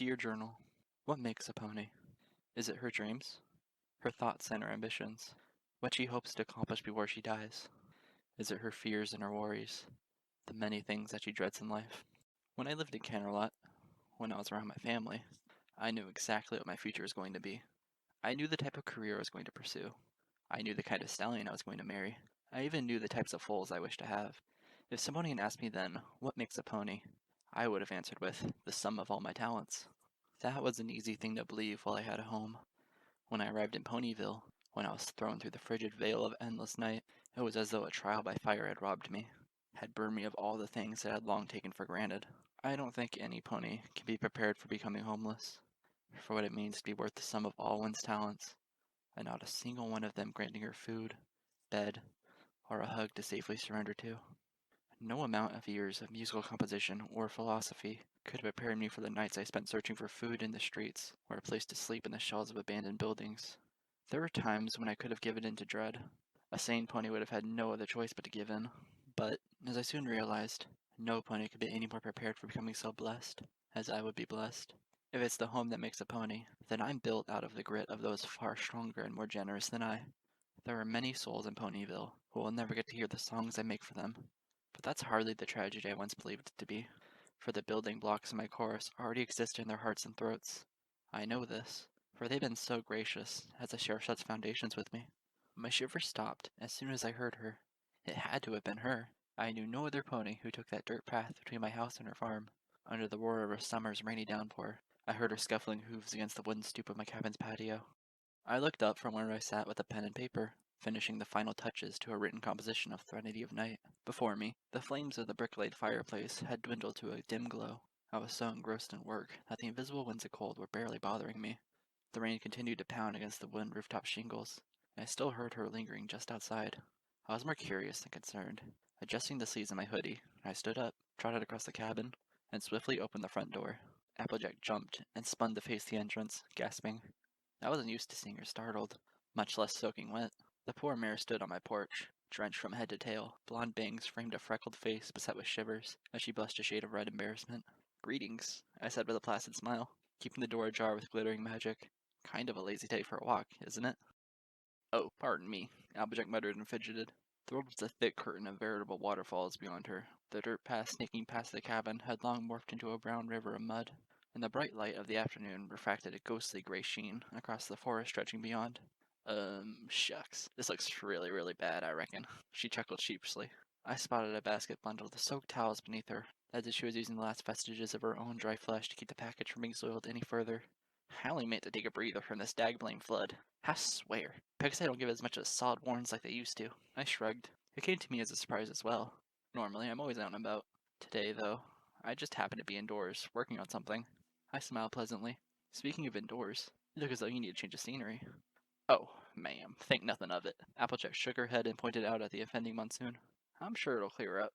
Dear Journal, what makes a pony? Is it her dreams? Her thoughts and her ambitions? What she hopes to accomplish before she dies? Is it her fears and her worries? The many things that she dreads in life? When I lived in Canterlot, when I was around my family, I knew exactly what my future was going to be. I knew the type of career I was going to pursue. I knew the kind of stallion I was going to marry. I even knew the types of foals I wished to have. If somebody had asked me then, what makes a pony? I would have answered with, the sum of all my talents. That was an easy thing to believe while I had a home. When I arrived in Ponyville, when I was thrown through the frigid veil of endless night, it was as though a trial by fire had robbed me, had burned me of all the things that I had long taken for granted. I don't think any pony can be prepared for becoming homeless, for what it means to be worth the sum of all one's talents, and not a single one of them granting her food, bed, or a hug to safely surrender to. No amount of years of musical composition or philosophy could have prepared me for the nights I spent searching for food in the streets or a place to sleep in the shells of abandoned buildings. There were times when I could have given in to dread. A sane pony would have had no other choice but to give in. But, as I soon realized, no pony could be any more prepared for becoming so blessed as I would be blessed. If it's the home that makes a pony, then I'm built out of the grit of those far stronger and more generous than I. There are many souls in Ponyville who will never get to hear the songs I make for them. But that's hardly the tragedy I once believed it to be, for the building blocks in my chorus already exist in their hearts and throats. I know this, for they've been so gracious as I share such foundations with me. My shiver stopped as soon as I heard her. It had to have been her. I knew no other pony who took that dirt path between my house and her farm. Under the roar of a summer's rainy downpour, I heard her scuffling hooves against the wooden stoop of my cabin's patio. I looked up from where I sat with a pen and paper, finishing the final touches to a written composition of Threnody of Night. Before me, the flames of the brick-laid fireplace had dwindled to a dim glow. I was so engrossed in work that the invisible winds of cold were barely bothering me. The rain continued to pound against the wooden rooftop shingles, and I still heard her lingering just outside. I was more curious than concerned. Adjusting the sleeves of my hoodie, I stood up, trotted across the cabin, and swiftly opened the front door. Applejack jumped and spun to face the entrance, gasping. I wasn't used to seeing her startled, much less soaking wet. The poor mare stood on my porch, drenched from head to tail. Blonde bangs framed a freckled face beset with shivers as she blushed a shade of red embarrassment. "Greetings," I said with a placid smile, keeping the door ajar with glittering magic. "Kind of a lazy day for a walk, isn't it?" "Oh, pardon me," Applejack muttered and fidgeted. The road was a thick curtain of veritable waterfalls beyond her. The dirt path snaking past the cabin had long morphed into a brown river of mud, and the bright light of the afternoon refracted a ghostly gray sheen across the forest stretching beyond. Shucks. This looks really, really bad, I reckon." She chuckled sheepishly. I spotted a basket bundled of soaked towels beneath her, as if she was using the last vestiges of her own dry flesh to keep the package from being soiled any further. "I only meant to take a breather from this dag-blamed flood. I swear, pigs I don't give as much as solid warnings like they used to." I shrugged. It came to me as a surprise as well. Normally, I'm always out and about. Today, though, I just happened to be indoors, working on something. I smiled pleasantly. "Speaking of indoors, you look as though you need a change of scenery." "Oh, ma'am, think nothing of it." Applejack shook her head and pointed out at the offending monsoon. "I'm sure it'll clear up,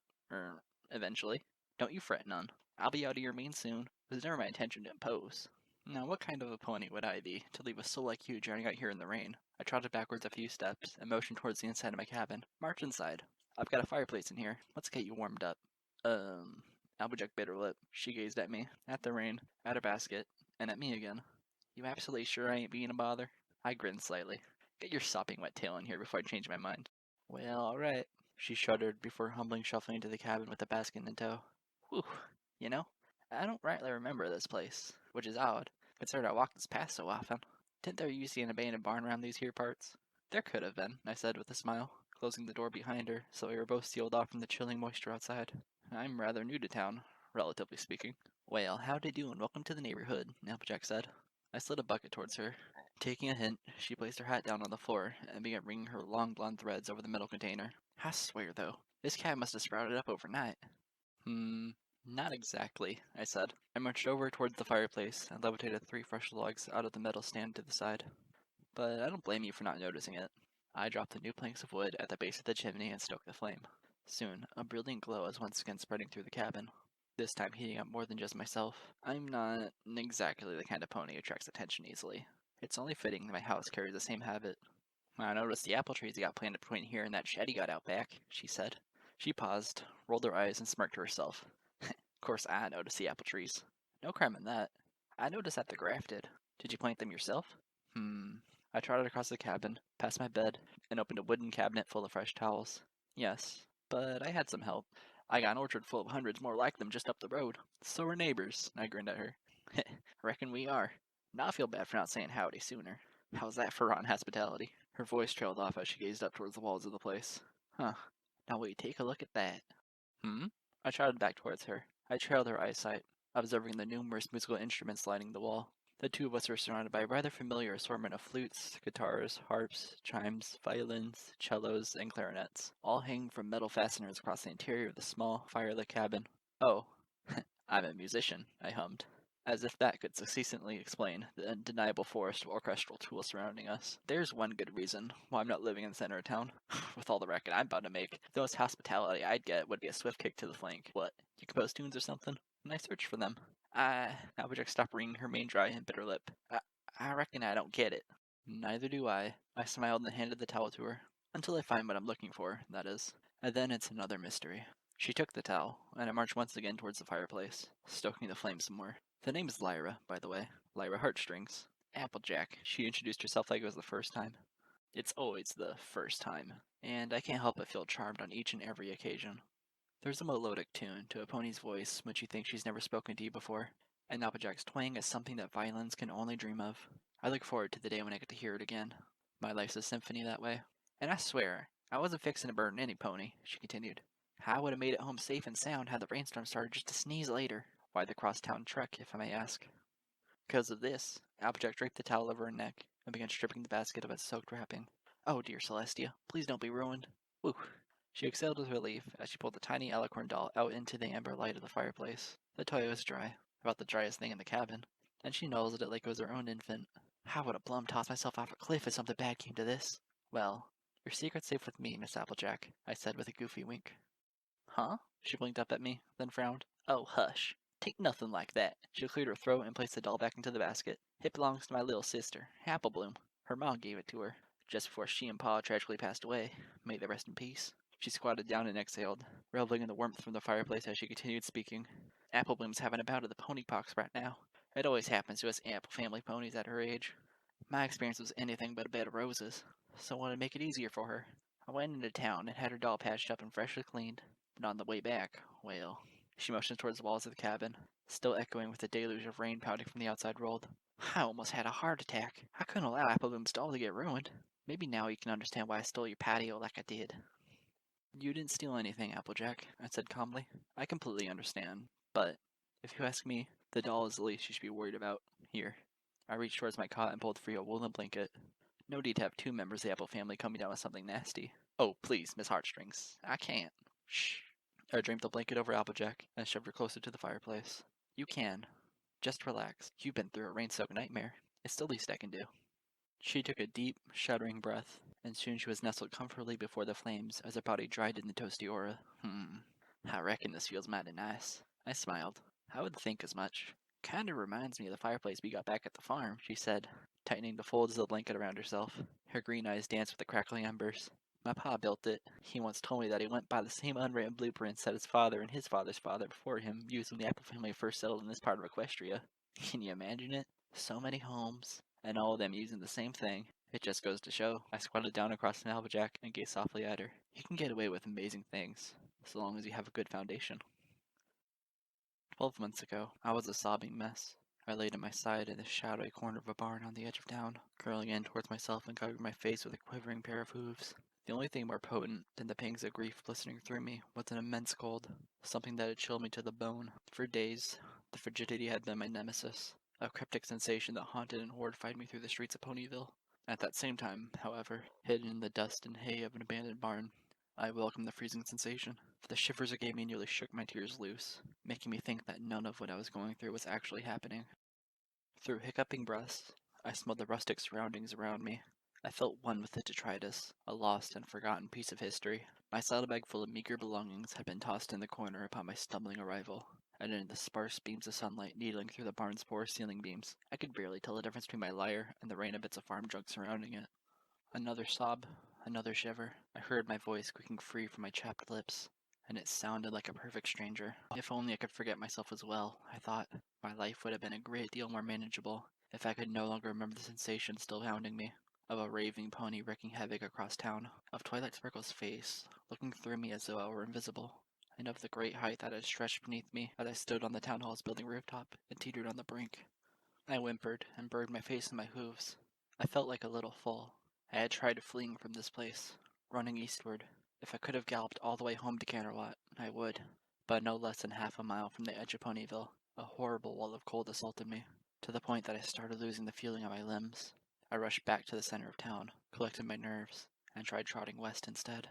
eventually. Don't you fret none. I'll be out of your means soon. It was never my intention to impose." Now, what kind of a pony would I be to leave a soul like you drowning out here in the rain? I trotted backwards a few steps and motioned towards the inside of my cabin. "March inside. I've got a fireplace in here. Let's get you warmed up." Applejack bit her lip. She gazed at me, at the rain, at her basket, and at me again. "You absolutely sure I ain't being a bother?" I grinned slightly. "Get your sopping wet tail in here before I change my mind." "Well, all right." She shuddered before humbly shuffling into the cabin with the basket in tow. "Whew, you know, I don't rightly remember this place, which is odd, considering I walk this path so often. Didn't there used to be an abandoned barn around these here parts?" "There could have been," I said with a smile, closing the door behind her so we were both sealed off from the chilling moisture outside. "I'm rather new to town, relatively speaking." "Well, howdy do and welcome to the neighborhood," Applejack said. I slid a bucket towards her. Taking a hint, she placed her hat down on the floor and began wringing her long blonde threads over the metal container. "I swear, though, this cat must have sprouted up overnight." Not exactly," I said. I marched over towards the fireplace and levitated 3 fresh logs out of the metal stand to the side. "But I don't blame you for not noticing it." I dropped the new planks of wood at the base of the chimney and stoked the flame. Soon, a brilliant glow was once again spreading through the cabin, this time heating up more than just myself. I'm not exactly the kind of pony who attracts attention easily. It's only fitting that my house carries the same habit. "I noticed the apple trees you got planted between here and that shed you got out back," she said. She paused, rolled her eyes, and smirked to herself. "Of course I noticed the apple trees. No crime in that. I noticed that they're grafted. Did you plant them yourself? I trotted across the cabin, past my bed, and opened a wooden cabinet full of fresh towels. Yes, but I had some help. I got an orchard full of hundreds more like them just up the road. So we're neighbors, I grinned at her. Reckon we are. Now I feel bad for not saying howdy sooner. How's that for rotten hospitality? Her voice trailed off as she gazed up towards the walls of the place. Huh. Now will you take a look at that? I trotted back towards her. I trailed her eyesight, observing the numerous musical instruments lining the wall. The two of us were surrounded by a rather familiar assortment of flutes, guitars, harps, chimes, violins, cellos, and clarinets, all hanging from metal fasteners across the interior of the small, firelit cabin. Oh, I'm a musician, I hummed, as if that could succinctly explain the undeniable forest of orchestral tools surrounding us. There's one good reason why I'm not living in the center of town. With all the racket I'm about to make, the most hospitality I'd get would be a swift kick to the flank. What, you compose tunes or something? And I search for them. Applejack stopped wringing her mane dry and bit her lip. I reckon I don't get it. Neither do I. I smiled and handed the towel to her. Until I find what I'm looking for, that is. And then it's another mystery. She took the towel, and I marched once again towards the fireplace, stoking the flame some more. The name is Lyra, by the way. Lyra Heartstrings. Applejack. She introduced herself like it was the first time. It's always the first time, and I can't help but feel charmed on each and every occasion. There's a melodic tune to a pony's voice when she thinks she's never spoken to you before, and Applejack's twang is something that violins can only dream of. I look forward to the day when I get to hear it again. My life's a symphony that way. And I swear, I wasn't fixing to burn any pony, she continued. I would have made it home safe and sound had the rainstorm started just a sneeze later. Why the crosstown trek, if I may ask? Because of this, Applejack draped the towel over her neck and began stripping the basket of its soaked wrapping. Oh dear Celestia, please don't be ruined. Whew. She exhaled with relief as she pulled the tiny alicorn doll out into the amber light of the fireplace. The toy was dry, about the driest thing in the cabin, and she nuzzled it like it was her own infant. How would a plum toss myself off a cliff if something bad came to this? Well, your secret's safe with me, Miss Applejack, I said with a goofy wink. Huh? She blinked up at me, then frowned. Oh, hush. Take nothing like that. She cleared her throat and placed the doll back into the basket. It belongs to my little sister, Applebloom. Her mom gave it to her, just before she and Pa tragically passed away. May they rest in peace. She squatted down and exhaled, reveling in the warmth from the fireplace as she continued speaking. Applebloom's having a bout of the pony pox right now. It always happens to us ample family ponies at her age. My experience was anything but a bed of roses, so I wanted to make it easier for her. I went into town and had her doll patched up and freshly cleaned. But on the way back, well, she motioned towards the walls of the cabin, still echoing with the deluge of rain pounding from the outside world. I almost had a heart attack. I couldn't allow Applebloom's doll to get ruined. Maybe now you can understand why I stole your patio like I did. You didn't steal anything, Applejack, I said calmly. I completely understand, but if you ask me, the doll is the least you should be worried about. Here. I reached towards my cot and pulled free a woolen blanket. No need to have two members of the Apple family coming down with something nasty. Oh, please, Miss Heartstrings. I can't. Shh. I draped the blanket over Applejack and shoved her closer to the fireplace. You can. Just relax. You've been through a rain-soaked nightmare. It's the least I can do. She took a deep, shuddering breath, and soon she was nestled comfortably before the flames as her body dried in the toasty aura. I reckon this feels mighty nice. I smiled. I would think as much. Kinda reminds me of the fireplace we got back at the farm, she said, tightening the folds of the blanket around herself. Her green eyes danced with the crackling embers. My pa built it. He once told me that he went by the same unwritten blueprints that his father and his father's father before him used when the Apple family first settled in this part of Equestria. Can you imagine it? So many homes, and all of them using the same thing. It just goes to show. I squatted down across an Applejack and gazed softly at her. You can get away with amazing things, so long as you have a good foundation. 12 months ago, I was a sobbing mess. I laid at my side in the shadowy corner of a barn on the edge of town, curling in towards myself and covering my face with a quivering pair of hooves. The only thing more potent than the pangs of grief blistering through me was an immense cold, something that had chilled me to the bone. For days, the frigidity had been my nemesis, a cryptic sensation that haunted and horrified me through the streets of Ponyville. At that same time, however, hidden in the dust and hay of an abandoned barn, I welcomed the freezing sensation, for the shivers it gave me nearly shook my tears loose, making me think that none of what I was going through was actually happening. Through hiccuping breaths, I smelled the rustic surroundings around me. I felt one with the detritus, a lost and forgotten piece of history. My saddlebag full of meager belongings had been tossed in the corner upon my stumbling arrival, and in the sparse beams of sunlight needling through the barn's poor ceiling beams, I could barely tell the difference between my lyre and the rain of bits of farm junk surrounding it. Another sob, another shiver. I heard my voice squeaking free from my chapped lips, and it sounded like a perfect stranger. If only I could forget myself as well, I thought. My life would have been a great deal more manageable if I could no longer remember the sensation still hounding me, of a raving pony wreaking havoc across town, of Twilight Sparkle's face looking through me as though I were invisible, and of the great height that had stretched beneath me as I stood on the town hall's building rooftop and teetered on the brink. I whimpered and buried my face in my hooves. I felt like a little fool. I had tried fleeing from this place, running eastward. If I could have galloped all the way home to Canterlot, I would. But no less than half a mile from the edge of Ponyville, a horrible wall of cold assaulted me, to the point that I started losing the feeling in my limbs. I rushed back to the center of town, collected my nerves, and tried trotting west instead.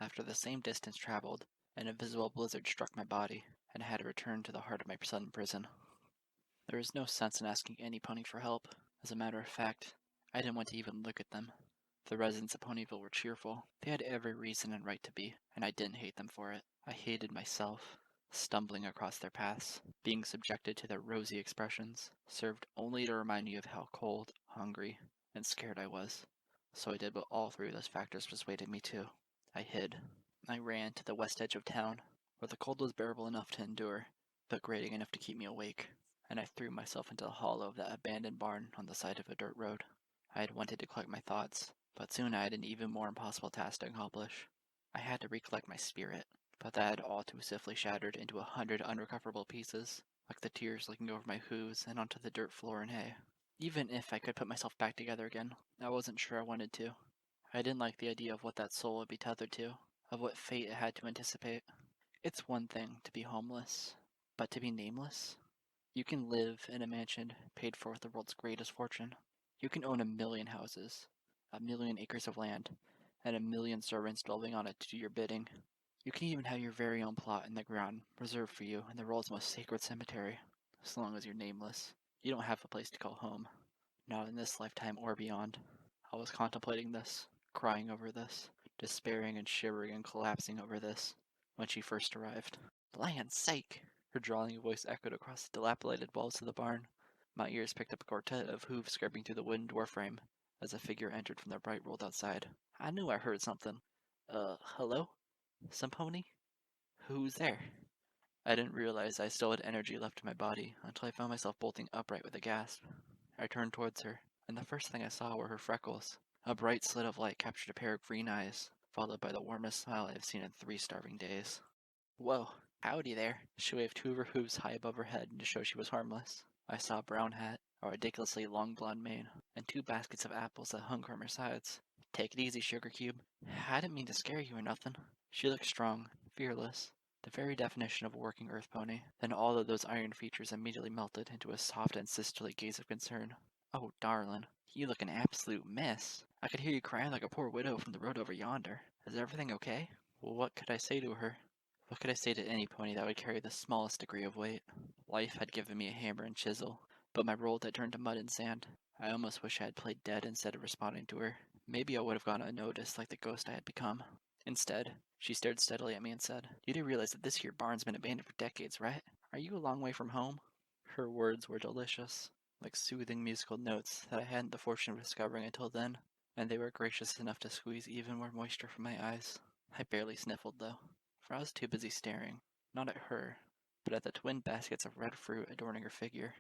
After the same distance traveled, an invisible blizzard struck my body, and I had to return to the heart of my sudden prison. There was no sense in asking any pony for help. As a matter of fact, I didn't want to even look at them. The residents of Ponyville were cheerful. They had every reason and right to be, and I didn't hate them for it. I hated myself. Stumbling across their paths, being subjected to their rosy expressions, served only to remind me of how cold, hungry, and scared I was. So I did what all three of those factors persuaded me to. I hid. I ran to the west edge of town, where the cold was bearable enough to endure, but grating enough to keep me awake, and I threw myself into the hollow of that abandoned barn on the side of a dirt road. I had wanted to collect my thoughts, but soon I had an even more impossible task to accomplish. I had to recollect my spirit, but that had all too swiftly shattered into 100 unrecoverable pieces, like the tears leaking over my hooves and onto the dirt floor and hay. Even if I could put myself back together again, I wasn't sure I wanted to. I didn't like the idea of what that soul would be tethered to, of what fate it had to anticipate. It's one thing to be homeless, but to be nameless? You can live in a mansion paid for with the world's greatest fortune. You can own 1,000,000 houses, 1,000,000 acres of land, and 1,000,000 servants dwelling on it to do your bidding. You can even have your very own plot in the ground reserved for you in the world's most sacred cemetery. As long as you're nameless, you don't have a place to call home. Not in this lifetime or beyond. I was contemplating this, crying over this, despairing and shivering and collapsing over this, when she first arrived. Land's sake! Her drawling voice echoed across the dilapidated walls of the barn. My ears picked up a quartet of hooves scraping through the wooden door frame as a figure entered from the bright world outside. I knew I heard something. Hello? Some pony? Who's there? I didn't realize I still had energy left in my body until I found myself bolting upright with a gasp. I turned towards her, and the first thing I saw were her freckles. A bright slit of light captured a pair of green eyes, followed by the warmest smile I have seen in 3 starving days. Whoa, howdy there. She waved 2 of her hooves high above her head to show she was harmless. I saw a brown hat, a ridiculously long blonde mane, and 2 baskets of apples that hung from her sides. Take it easy, Sugar Cube. I didn't mean to scare you or nothing. She looked strong, fearless, the very definition of a working earth pony. Then all of those iron features immediately melted into a soft and sisterly gaze of concern. Oh, darling, you look an absolute mess. I could hear you crying like a poor widow from the road over yonder. Is everything okay? Well, what could I say to her? What could I say to any pony that would carry the smallest degree of weight? Life had given me a hammer and chisel, but my world had turned to mud and sand. I almost wish I had played dead instead of responding to her. Maybe I would have gone unnoticed like the ghost I had become. Instead, she stared steadily at me and said, "You do realize that this here barn's been abandoned for decades, right? Are you a long way from home?" Her words were delicious, like soothing musical notes that I hadn't the fortune of discovering until then, and they were gracious enough to squeeze even more moisture from my eyes. I barely sniffled, though, for I was too busy staring, not at her, but at the twin baskets of red fruit adorning her figure.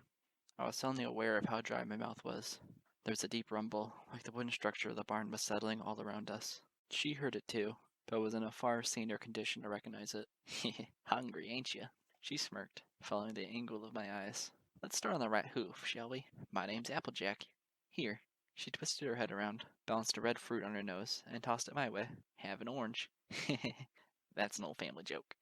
I was suddenly aware of how dry my mouth was. There was a deep rumble, like the wooden structure of the barn was settling all around us. She heard it too, but was in a far saner condition to recognize it. Hungry, ain't you? She smirked, following the angle of my eyes. Let's start on the right hoof, shall we? My name's Applejack. Here. She twisted her head around, balanced a red fruit on her nose, and tossed it my way. Have an orange. That's an old family joke.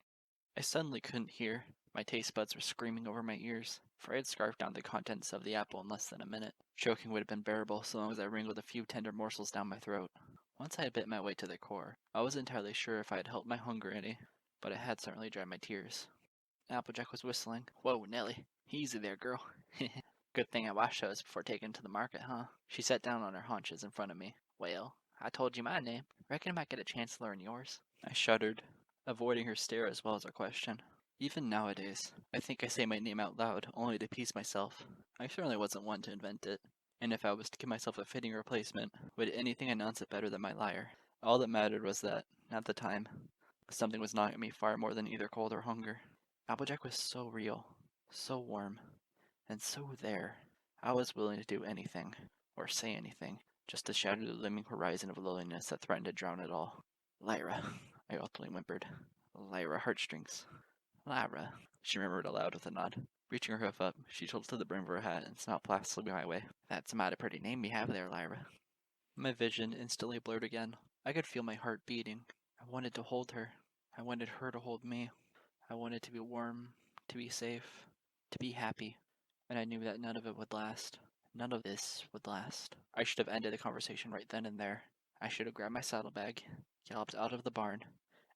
I suddenly couldn't hear. My taste buds were screaming over my ears, for I had scarfed down the contents of the apple in less than a minute. Choking would have been bearable so long as I wrinkled a few tender morsels down my throat. Once I had bit my way to the core, I wasn't entirely sure if I had helped my hunger any, but it had certainly dried my tears. Applejack was whistling. Whoa, Nellie. Easy there, girl. Good thing I washed those before taking to the market, huh? She sat down on her haunches in front of me. Well, I told you my name. Reckon I might get a chance to learn yours. I shuddered, avoiding her stare as well as her question. Even nowadays, I think I say my name out loud, only to appease myself. I certainly wasn't one to invent it, and if I was to give myself a fitting replacement, would anything announce it better than my lyre? All that mattered was that, at the time, Something was gnawing at me far more than either cold or hunger. Applejack was so real, so warm, and so there. I was willing to do anything, or say anything, just to shatter the looming horizon of loneliness that threatened to drown it all. Lyra, I ultimately whimpered. Lyra Heartstrings. Lyra, she murmured aloud with a nod. Reaching her hoof up, she tilted the brim of her hat and smiled placidly my way. That's a mighty pretty name you have there, Lyra. My vision instantly blurred again. I could feel my heart beating. I wanted to hold her. I wanted her to hold me. I wanted to be warm, to be safe, to be happy. And I knew that none of it would last. None of this would last. I should have ended the conversation right then and there. I should have grabbed my saddlebag, galloped out of the barn,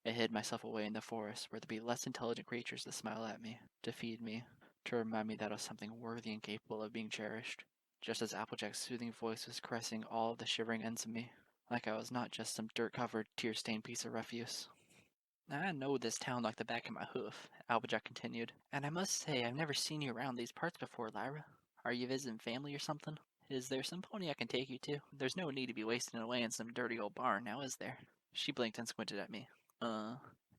and hid myself away in the forest where there'd be less intelligent creatures to smile at me, to feed me, to remind me that I was something worthy and capable of being cherished. Just as Applejack's soothing voice was caressing all of the shivering ends of me, like I was not just some dirt-covered, tear-stained piece of refuse. I know this town like the back of my hoof, Applejack continued, and I must say I've never seen you around these parts before, Lyra. Are you visiting family or something? Is there some pony I can take you to? There's no need to be wasting it away in some dirty old barn, now is there? She blinked and squinted at me.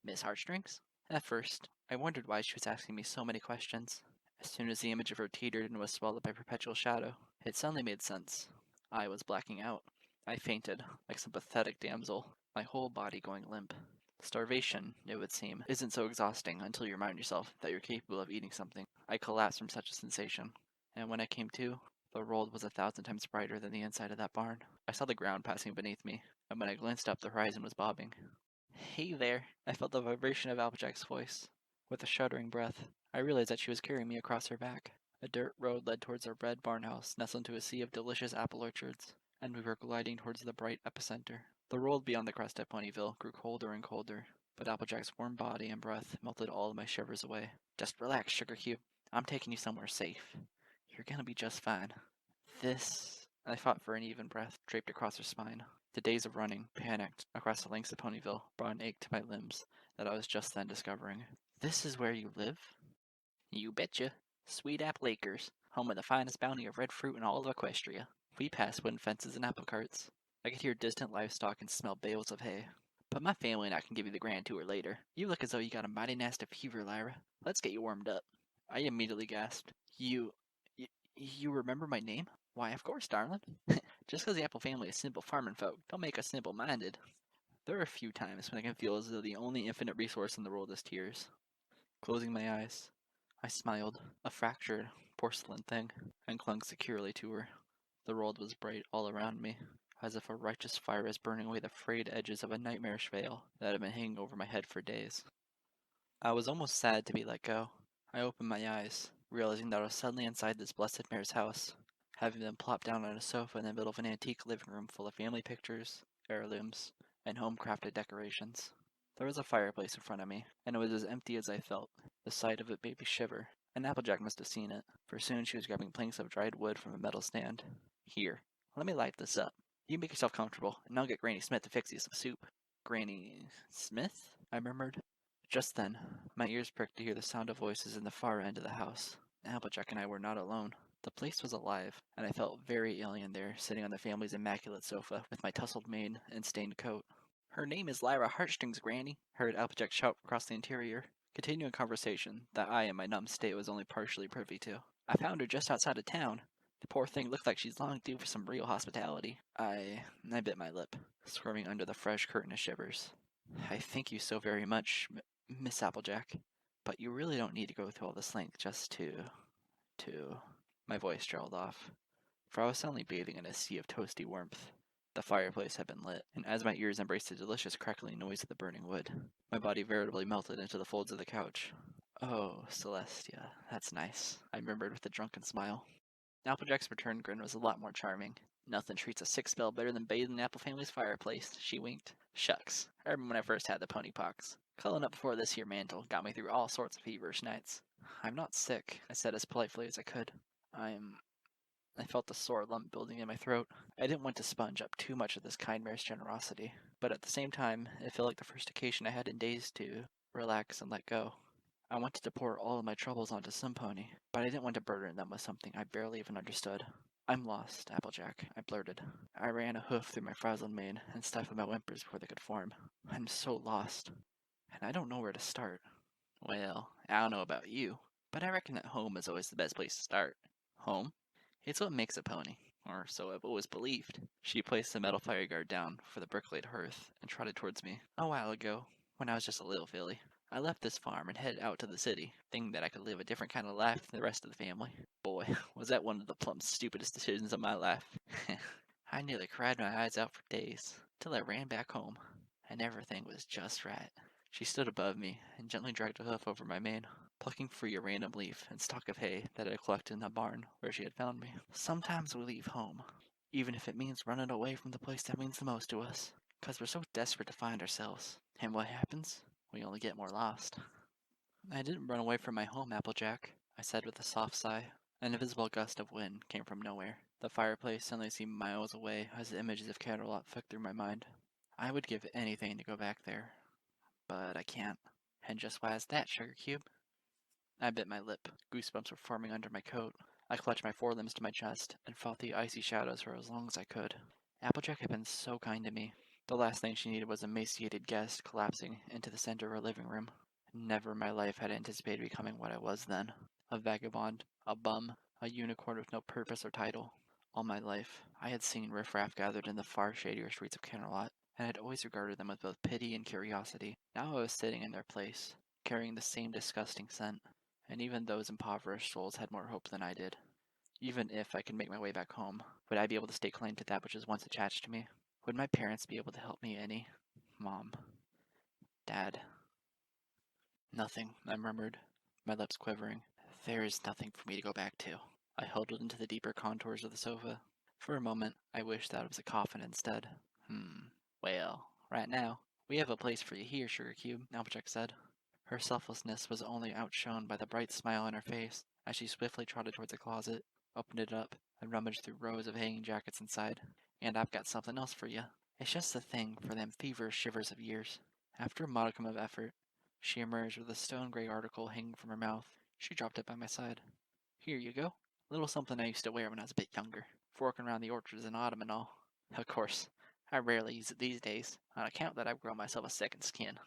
Miss Heartstrings? At first, I wondered why she was asking me so many questions. As soon as the image of her teetered and was swallowed by perpetual shadow, it suddenly made sense. I was blacking out. I fainted, like some pathetic damsel, my whole body going limp. Starvation, it would seem, isn't so exhausting until you remind yourself that you're capable of eating something. I collapsed from such a sensation, and when I came to, the world was 1,000 times brighter than the inside of that barn. I saw the ground passing beneath me, and when I glanced up, the horizon was bobbing. Hey there! I felt the vibration of Applejack's voice. With a shuddering breath, I realized that she was carrying me across her back. A dirt road led towards our red barn house, nestled into a sea of delicious apple orchards, and we were gliding towards the bright epicenter. The world beyond the crest at Ponyville grew colder and colder, but Applejack's warm body and breath melted all of my shivers away. Just relax, Sugar Cube. I'm taking you somewhere safe. You're gonna be just fine. I fought for an even breath, draped across her spine. The days of running, panicked, across the lengths of Ponyville brought an ache to my limbs that I was just then discovering. This is where you live? You betcha. Sweet Apple Acres, home of the finest bounty of red fruit in all of Equestria. We passed wooden fences and apple carts. I could hear distant livestock and smell bales of hay. But my family and I can give you the grand tour later. You look as though you got a mighty nasty fever, Lyra. Let's get you warmed up. I immediately gasped. You remember my name? Why, of course, darling. Just because the Apple family is simple farming folk, don't make us simple-minded. There are a few times when I can feel as though the only infinite resource in the world is tears. Closing my eyes, I smiled, a fractured porcelain thing, and clung securely to her. The world was bright all around me, as if a righteous fire was burning away the frayed edges of a nightmarish veil that had been hanging over my head for days. I was almost sad to be let go. I opened my eyes, realizing that I was suddenly inside this blessed mare's house, having been plopped down on a sofa in the middle of an antique living room full of family pictures, heirlooms, and home-crafted decorations. There was a fireplace in front of me, and it was as empty as I felt. The sight of it made me shiver, and Applejack must have seen it, for soon she was grabbing planks of dried wood from a metal stand. Here, let me light this up. You make yourself comfortable, and I'll get Granny Smith to fix you some soup. Granny Smith? I murmured. Just then, my ears pricked to hear the sound of voices in the far end of the house. Applejack and I were not alone. The place was alive, and I felt very alien there, sitting on the family's immaculate sofa, with my tousled mane and stained coat. Her name is Lyra Heartstrings, Granny, heard Applejack shout across the interior, continuing a conversation that I in my numb state was only partially privy to. I found her just outside of town. The poor thing looked like she's long due for some real hospitality. I bit my lip, squirming under the fresh curtain of shivers. I thank you so very much, Miss Applejack, but you really don't need to go through all this length just to... My voice trailed off, for I was suddenly bathing in a sea of toasty warmth. The fireplace had been lit, and as my ears embraced the delicious crackling noise of the burning wood, my body veritably melted into the folds of the couch. Oh, Celestia, that's nice, I murmured with a drunken smile. Applejack's return grin was a lot more charming. Nothing treats a sick spell better than bathing in the Apple family's fireplace, she winked. Shucks, I remember when I first had the pony pox. Cuddling up before this here mantle got me through all sorts of feverish nights. I'm not sick, I said as politely as I could. I felt a sore lump building in my throat. I didn't want to sponge up too much of this kind mare's generosity, but at the same time, it felt like the first occasion I had in days to relax and let go. I wanted to pour all of my troubles onto some pony, but I didn't want to burden them with something I barely even understood. I'm lost, Applejack, I blurted. I ran a hoof through my frazzled mane and stifled my whimpers before they could form. I'm so lost. and I don't know where to start. Well, I don't know about you, but I reckon that home is always the best place to start. Home? It's what makes a pony, or so I've always believed. She placed the metal fire guard down for the brick-laid hearth and trotted towards me. A while ago, when I was just a little filly, I left this farm and headed out to the city, thinking that I could live a different kind of life than the rest of the family. Boy, was that one of the plumb stupidest decisions of my life. I nearly cried my eyes out for days, till I ran back home, and everything was just right. She stood above me and gently dragged a hoof over my mane, plucking free a random leaf and stalk of hay that I had collected in the barn where she had found me. Sometimes we leave home, even if it means running away from the place that means the most to us, 'cause we're so desperate to find ourselves. And what happens? We only get more lost. I didn't run away from my home, Applejack, I said with a soft sigh. An invisible gust of wind came from nowhere. The fireplace suddenly seemed miles away as the images of Camelot flicked through my mind. I would give anything to go back there, but I can't. And just why is that, Sugar Cube? I bit my lip. Goosebumps were forming under my coat. I clutched my forelimbs to my chest and fought the icy shadows for as long as I could. Applejack had been so kind to me. The last thing she needed was an emaciated guest collapsing into the center of her living room. Never in my life had I anticipated becoming what I was then. A vagabond, a bum, a unicorn with no purpose or title. All my life, I had seen riffraff gathered in the far shadier streets of Camelot, and had always regarded them with both pity and curiosity. Now I was sitting in their place, carrying the same disgusting scent, and even those impoverished souls had more hope than I did. Even if I could make my way back home, would I be able to stake claim to that which was once attached to me? Would my parents be able to help me any? Mom. Dad. Nothing, I murmured, my lips quivering. There is nothing for me to go back to. I huddled into the deeper contours of the sofa. For a moment, I wished that it was a coffin instead. Well, right now, we have a place for you here, Sugar Cube, Applejack said. Her selflessness was only outshone by the bright smile on her face as she swiftly trotted towards the closet, opened it up, and rummaged through rows of hanging jackets inside. And I've got something else for you. It's just the thing for them feverish shivers of years. After a modicum of effort, she emerged with a stone-gray article hanging from her mouth. She dropped it by my side. Here you go. Little something I used to wear when I was a bit younger, forking around the orchards in autumn and all. Of course, I rarely use it these days, on account that I've grown myself a second skin.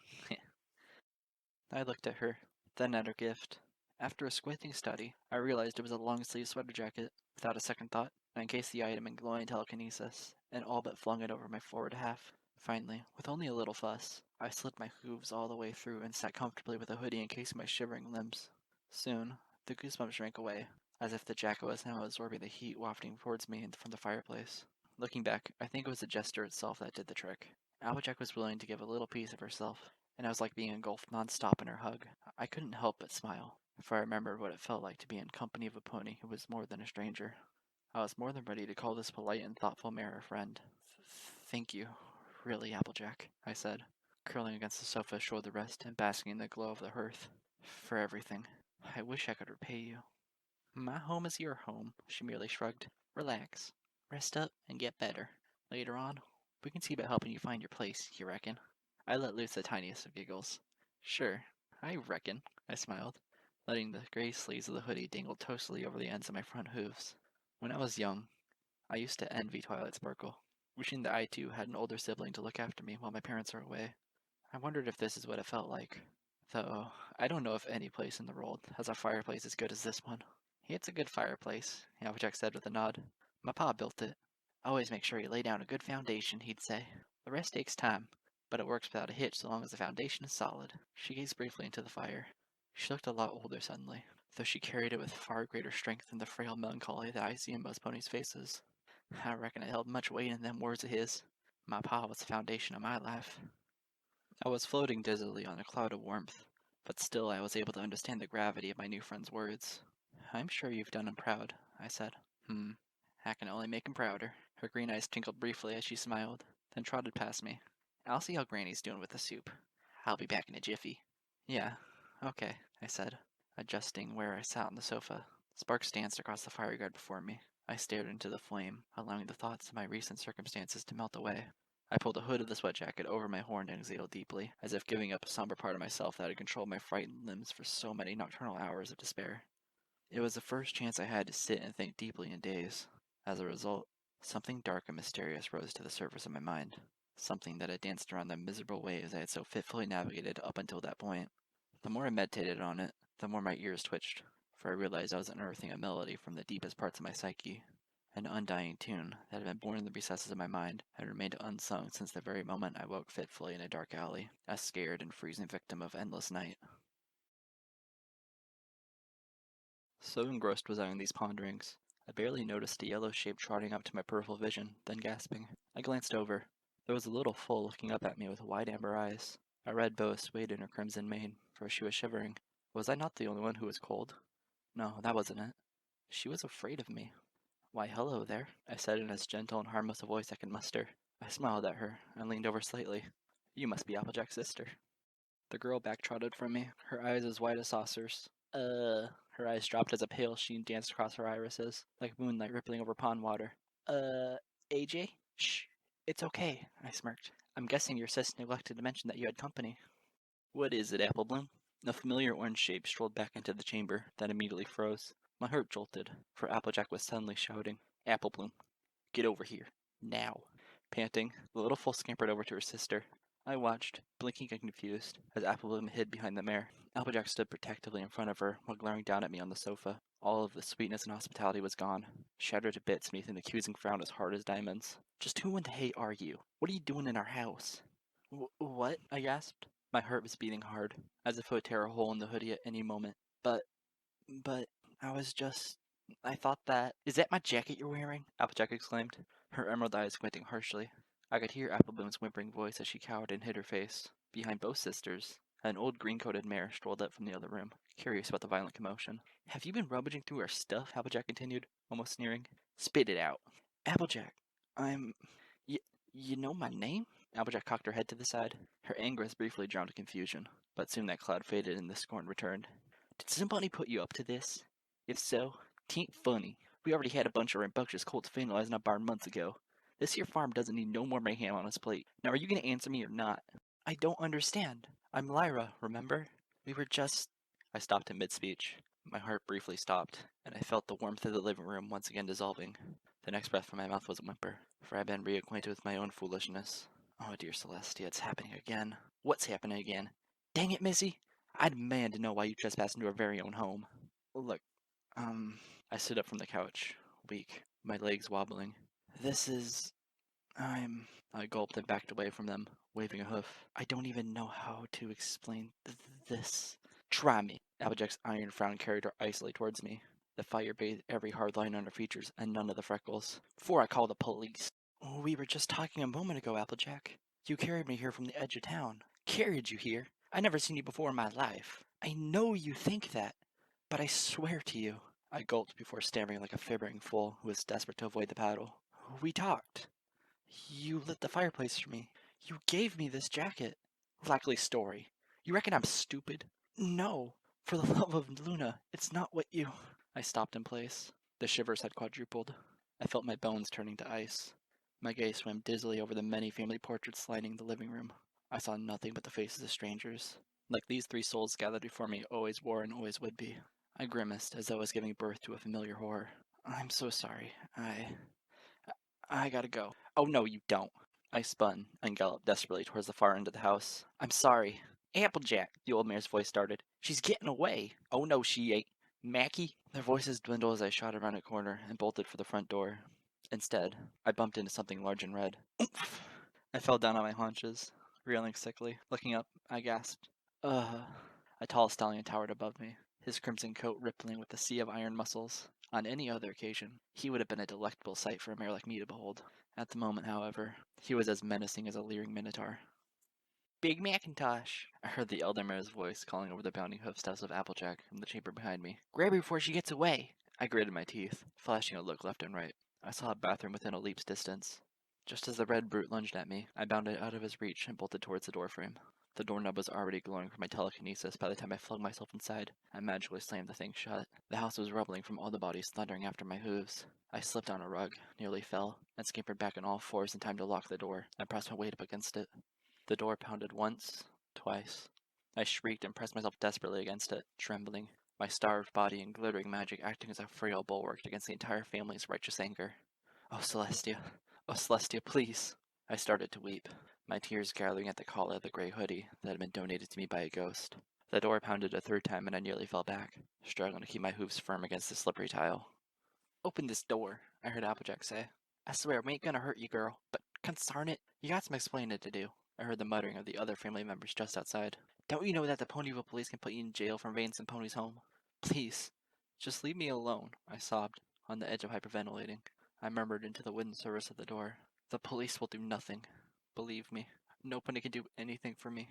I looked at her, then at her gift. After a squinting study, I realized it was a long-sleeved sweater jacket. Without a second thought, I encased the item in glowing telekinesis, and all but flung it over my forward half. Finally, with only a little fuss, I slid my hooves all the way through and sat comfortably with a hoodie encasing my shivering limbs. Soon, the goosebumps shrank away, as if the jacket was now absorbing the heat wafting towards me from the fireplace. Looking back, I think it was the gesture itself that did the trick. Applejack was willing to give a little piece of herself, and I was like being engulfed non-stop in her hug. I couldn't help but smile, for I remembered what it felt like to be in company of a pony who was more than a stranger. I was more than ready to call this polite and thoughtful mare a friend. Thank you, really, Applejack, I said, curling against the sofa showed the rest and basking in the glow of the hearth. For everything. I wish I could repay you. My home is your home, she merely shrugged. Relax. Rest up and get better. Later on, we can see about helping you find your place, you reckon? I let loose the tiniest of giggles. Sure, I reckon, I smiled, letting the gray sleeves of the hoodie dangle toastily over the ends of my front hooves. When I was young, I used to envy Twilight Sparkle, wishing that I too had an older sibling to look after me while my parents are away. I wondered if this is what it felt like. Though, I don't know if any place in the world has a fireplace as good as this one. It's a good fireplace, Applejack said with a nod. My pa built it. Always make sure you lay down a good foundation, he'd say. The rest takes time, but it works without a hitch so long as the foundation is solid. She gazed briefly into the fire. She looked a lot older suddenly, though she carried it with far greater strength than the frail melancholy that I see in most ponies' faces. I reckon it held much weight in them words of his. My pa was the foundation of my life. I was floating dizzily on a cloud of warmth, but still I was able to understand the gravity of my new friend's words. I'm sure you've done him proud, I said. I can only make him prouder. Her green eyes twinkled briefly as she smiled, then trotted past me. I'll see how Granny's doing with the soup. I'll be back in a jiffy. Yeah, okay, I said, adjusting where I sat on the sofa. Sparks danced across the fire guard before me. I stared into the flame, allowing the thoughts of my recent circumstances to melt away. I pulled the hood of the sweat jacket over my horn and exhaled deeply, as if giving up a somber part of myself that had controlled my frightened limbs for so many nocturnal hours of despair. It was the first chance I had to sit and think deeply in days. As a result, something dark and mysterious rose to the surface of my mind. something that had danced around the miserable waves I had so fitfully navigated up until that point. The more I meditated on it, the more my ears twitched, for I realized I was unearthing a melody from the deepest parts of my psyche, an undying tune that had been born in the recesses of my mind and remained unsung since the very moment I woke fitfully in a dark alley, a scared and freezing victim of endless night. So engrossed was I in these ponderings, I barely noticed a yellow shape trotting up to my peripheral vision, then gasping. I glanced over. There was a little foal looking up at me with wide amber eyes. A red bow swayed in her crimson mane, for she was shivering. Was I not the only one who was cold? No, that wasn't it. She was afraid of me. Why, hello there, I said in as gentle and harmless a voice I could muster. I smiled at her and leaned over slightly. You must be Applejack's sister. The girl backtrotted from me, her eyes as wide as saucers. Her eyes dropped as a pale sheen danced across her irises, like moonlight rippling over pond water. AJ? Shh, it's okay, I smirked. I'm guessing your sis neglected to mention that you had company. What is it, Apple Bloom? A familiar orange shape strolled back into the chamber, then immediately froze. My heart jolted, for Applejack was suddenly shouting, Apple Bloom, get over here, now. Panting, the little foal scampered over to her sister. I watched, blinking and confused, as Apple Bloom hid behind the mare. Applejack stood protectively in front of her while glaring down at me on the sofa. All of the sweetness and hospitality was gone, shattered to bits beneath an accusing frown as hard as diamonds. Just who in the hay are you? What are you doing in our house? What? I gasped. My heart was beating hard, as if it would tear a hole in the hoodie at any moment. But, I thought that. Is that my jacket you're wearing? Applejack exclaimed, her emerald eyes squinting harshly. I could hear Applebloom's whimpering voice as she cowered and hid her face. Behind both sisters, an old green-coated mare strolled up from the other room, curious about the violent commotion. Have you been rummaging through our stuff? Applejack continued, almost sneering. Spit it out. Applejack, you know my name? Applejack cocked her head to the side. Her anger was briefly drowned in confusion, but soon that cloud faded and the scorn returned. Did somebody put you up to this? If so, 'tain't funny. We already had a bunch of rambunctious colts vandalizing our barn months ago. This here farm doesn't need no more mayhem on its plate. Now are you gonna answer me or not? I don't understand. I'm Lyra, remember? We were just... I stopped in mid-speech. My heart briefly stopped, and I felt the warmth of the living room once again dissolving. The next breath from my mouth was a whimper, for I had been reacquainted with my own foolishness. Oh dear Celestia, it's happening again. What's happening again? Dang it, Missy! I demand to know why you trespassed into our very own home. Look, I stood up from the couch, weak, my legs wobbling. I gulped and backed away from them, waving a hoof. I don't even know how to explain this. Try me. Applejack's iron frown carried her icily towards me. The fire bathed every hard line on her features and none of the freckles. Before I call the police. We were just talking a moment ago, Applejack. You carried me here from the edge of town. Carried you here? I never seen you before in my life. I know you think that, but I swear to you. I gulped before stammering like a fibbering fool who was desperate to avoid the paddle. We talked. You lit the fireplace for me. You gave me this jacket. Likely story. You reckon I'm stupid? No. For the love of Luna, it's not what you... I stopped in place. The shivers had quadrupled. I felt my bones turning to ice. My gaze swam dizzily over the many family portraits lining the living room. I saw nothing but the faces of strangers, like these three souls gathered before me always were and always would be. I grimaced as though I was giving birth to a familiar horror. I'm so sorry. I gotta go. Oh no, you don't. I spun and galloped desperately towards the far end of the house. I'm sorry. Applejack, the old mare's voice started. She's getting away. Oh no, she ain't. Mackie? Their voices dwindled as I shot around a corner and bolted for the front door. Instead, I bumped into something large and red. Oomph! I fell down on my haunches, reeling sickly. Looking up, I gasped. Ugh. A tall stallion towered above me, his crimson coat rippling with a sea of iron muscles. On any other occasion, he would have been a delectable sight for a mare like me to behold. At the moment, however, he was as menacing as a leering minotaur. Big Macintosh! I heard the elder mare's voice calling over the bounding hoofsteps of Applejack from the chamber behind me. Grab her before she gets away! I gritted my teeth, flashing a look left and right. I saw a bathroom within a leap's distance. Just as the red brute lunged at me, I bounded out of his reach and bolted towards the doorframe. The doorknob was already glowing from my telekinesis by the time I flung myself inside and magically slammed the thing shut. The house was rumbling from all the bodies thundering after my hooves. I slipped on a rug, nearly fell, and scampered back on all fours in time to lock the door and press my weight up against it. The door pounded once, twice. I shrieked and pressed myself desperately against it, trembling, my starved body and glittering magic acting as a frail bulwark against the entire family's righteous anger. Oh, Celestia, please. I started to weep, my tears gathering at the collar of the gray hoodie that had been donated to me by a ghost. The door pounded a third time and I nearly fell back, struggling to keep my hooves firm against the slippery tile. "Open this door," I heard Applejack say. "I swear we ain't gonna hurt you, girl, but consarn it, you got some explaining to do." I heard the muttering of the other family members just outside. "Don't you know that the Ponyville police can put you in jail for invading some pony's home? Please, just leave me alone," I sobbed, on the edge of hyperventilating. I murmured into the wooden surface of the door. "The police will do nothing. Believe me, nobody can do anything for me.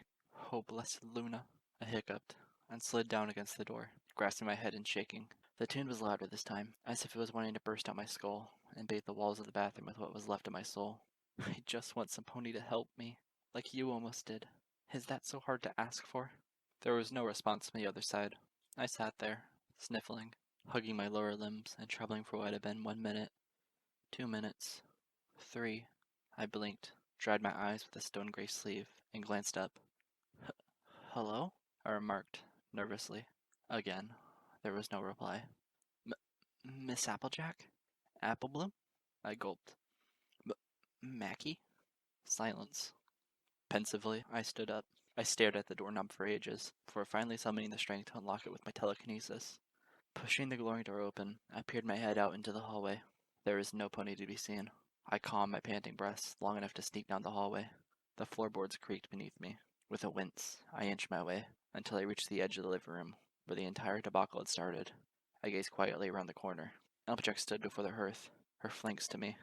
Oh, blessed Luna." I hiccuped and slid down against the door, grasping my head and shaking. The tune was louder this time, as if it was wanting to burst out my skull and bathe the walls of the bathroom with what was left of my soul. "I just want some pony to help me, like you almost did. Is that so hard to ask for?" There was no response from the other side. I sat there, sniffling, hugging my lower limbs and troubling for what had been 1 minute, 2 minutes, 3. I blinked, dried my eyes with a stone gray sleeve, and glanced up. "Hello?" I remarked, nervously. Again, there was no reply. "Miss Applejack? Applebloom?" I gulped. "Mackie?" Silence. Pensively, I stood up. I stared at the doorknob for ages, before finally summoning the strength to unlock it with my telekinesis. Pushing the glowing door open, I peered my head out into the hallway. There was no pony to be seen. I calmed my panting breaths long enough to sneak down the hallway. The floorboards creaked beneath me. With a wince, I inched my way, until I reached the edge of the living room, where the entire debacle had started. I gazed quietly around the corner. Applejack stood before the hearth, her flanks to me.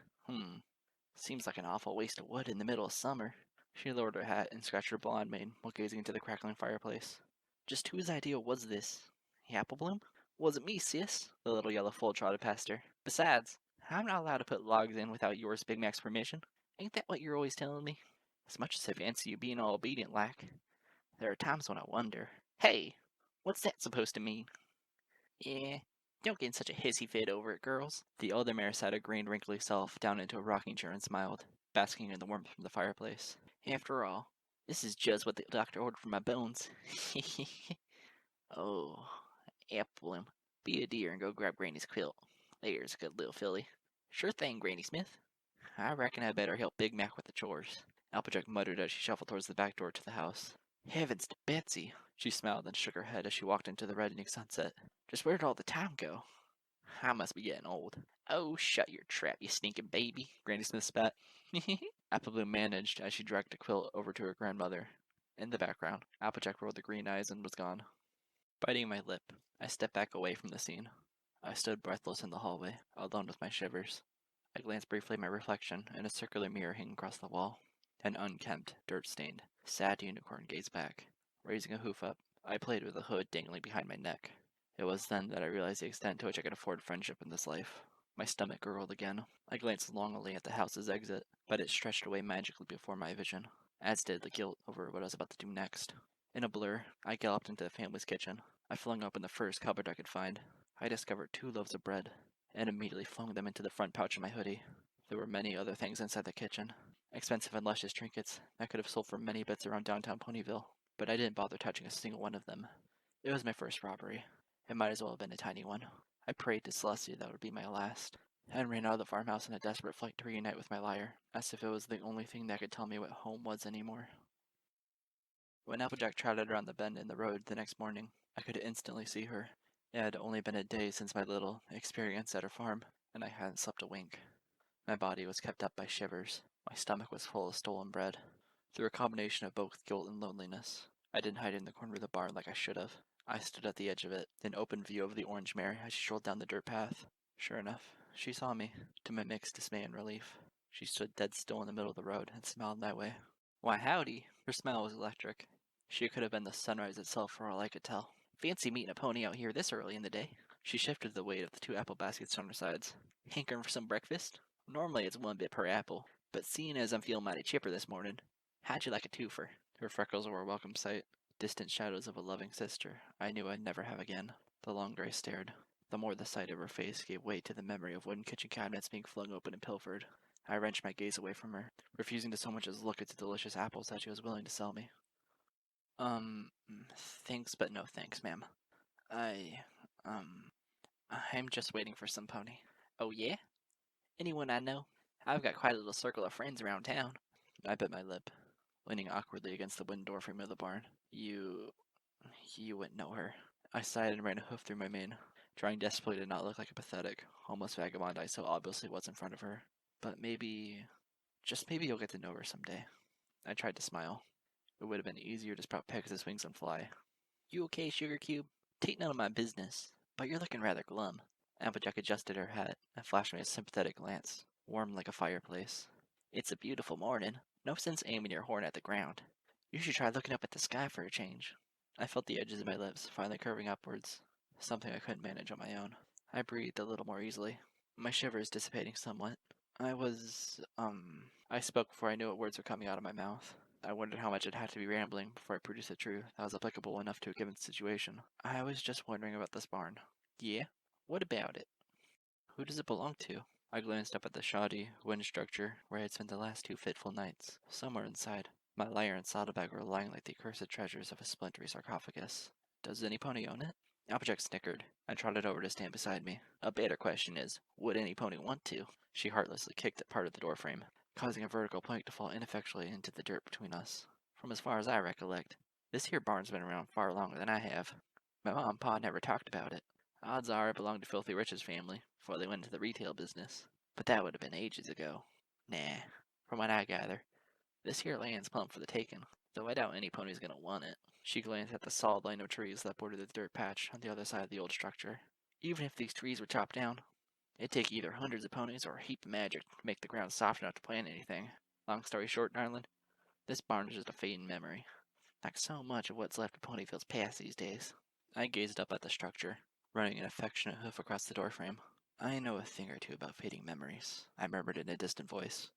Seems like an awful waste of wood in the middle of summer." She lowered her hat and scratched her blonde mane while gazing into the crackling fireplace. "Just whose idea was this? Applebloom?" "Wasn't me, sis." The little yellow foal trotted past her. "Besides, I'm not allowed to put logs in without yours Big Mac's permission. Ain't that what you're always telling me? As much as I fancy you being all obedient like, there are times when I wonder. Hey, what's that supposed to mean?" "Yeah, don't get in such a hissy fit over it, girls." The older mare sat her green, wrinkly self down into a rocking chair and smiled, basking in the warmth from the fireplace. "After all, this is just what the doctor ordered for my bones." "Oh, Applebloom, be a dear and go grab Granny's quilt. There's a good little filly." "Sure thing, Granny Smith." "I reckon I better help Big Mac with the chores." Applejack muttered as she shuffled towards the back door to the house. "Heavens to Betsy!" She smiled and shook her head as she walked into the reddening sunset. "Just where'd all the time go? I must be getting old." "Oh, shut your trap, you stinking baby," Granny Smith spat. Applebloom managed as she dragged the quilt over to her grandmother. In the background, Applejack rolled the green eyes and was gone. Biting my lip, I stepped back away from the scene. I stood breathless in the hallway, alone with my shivers. I glanced briefly at my reflection in a circular mirror hanging across the wall. An unkempt, dirt-stained, sad unicorn gazed back. Raising a hoof up, I played with the hood dangling behind my neck. It was then that I realized the extent to which I could afford friendship in this life. My stomach gurgled again. I glanced longingly at the house's exit, but it stretched away magically before my vision, as did the guilt over what I was about to do next. In a blur, I galloped into the family's kitchen. I flung open the first cupboard I could find. I discovered 2 loaves of bread, and immediately flung them into the front pouch of my hoodie. There were many other things inside the kitchen, expensive and luscious trinkets that could have sold for many bits around downtown Ponyville, but I didn't bother touching a single one of them. It was my first robbery. It might as well have been a tiny one. I prayed to Celestia that it would be my last, and ran out of the farmhouse in a desperate flight to reunite with my lyre, as if it was the only thing that could tell me what home was anymore. When Applejack trotted around the bend in the road the next morning, I could instantly see her. It had only been a day since my little experience at her farm, and I hadn't slept a wink. My body was kept up by shivers. My stomach was full of stolen bread. Through a combination of both guilt and loneliness, I didn't hide in the corner of the barn like I should have. I stood at the edge of it, in open view of the orange mare as she strolled down the dirt path. Sure enough, she saw me, to my mixed dismay and relief. She stood dead still in the middle of the road and smiled my way. "Why, howdy." Her smile was electric. She could have been the sunrise itself for all I could tell. "Fancy meeting a pony out here this early in the day." She shifted the weight of the 2 apple baskets on her sides. "Hankering for some breakfast? Normally it's 1 bit per apple, but seeing as I'm feeling mighty chipper this morning, how'd you like a twofer?" Her freckles were a welcome sight. Distant shadows of a loving sister I knew I'd never have again. The longer I stared, the more the sight of her face gave weight to the memory of wooden kitchen cabinets being flung open and pilfered. I wrenched my gaze away from her, refusing to so much as look at the delicious apples that she was willing to sell me. Thanks, but no thanks, ma'am. I'm just waiting for some pony." "Oh, yeah? Anyone I know? I've got quite a little circle of friends around town." I bit my lip, leaning awkwardly against the wooden doorframe of the barn. You wouldn't know her. I sighed and ran a hoof through my mane, trying desperately to not look like a pathetic, homeless vagabond I so obviously was in front of her. But maybe, just maybe you'll get to know her someday. I tried to smile. It would have been easier to sprout Pegasus wings and fly. You okay, Sugar Cube? Tain't none of my business, but you're looking rather glum. Applejack adjusted her hat and flashed me a sympathetic glance, warm like a fireplace. It's a beautiful morning. No sense aiming your horn at the ground. You should try looking up at the sky for a change. I felt the edges of my lips finally curving upwards, something I couldn't manage on my own. I breathed a little more easily, my shivers dissipating somewhat. I spoke before I knew what words were coming out of my mouth. I wondered how much it had to be rambling before I produced a truth that was applicable enough to a given situation. I was just wondering about this barn. Yeah? What about it? Who does it belong to? I glanced up at the shoddy, wooden structure where I had spent the last 2 fitful nights. Somewhere inside, my lyre and saddlebag were lying like the accursed treasures of a splintery sarcophagus. Does any pony own it? Applejack snickered and trotted over to stand beside me. A better question is, would any pony want to? She heartlessly kicked at part of the doorframe, causing a vertical plank to fall ineffectually into the dirt between us. From as far as I recollect, this here barn's been around far longer than I have. My mom and pa never talked about it. Odds are it belonged to Filthy Rich's family before they went into the retail business. But that would have been ages ago. Nah, from what I gather, this here land's plumb for the taking, though I doubt any pony's gonna want it. She glanced at the solid line of trees that bordered the dirt patch on the other side of the old structure. Even if these trees were chopped down, it'd take either hundreds of ponies or a heap of magic to make the ground soft enough to plant anything. Long story short, darling, this barn is just a fading memory. Like so much of what's left of Ponyville's past these days. I gazed up at the structure, running an affectionate hoof across the doorframe. I know a thing or two about fading memories, I murmured in a distant voice.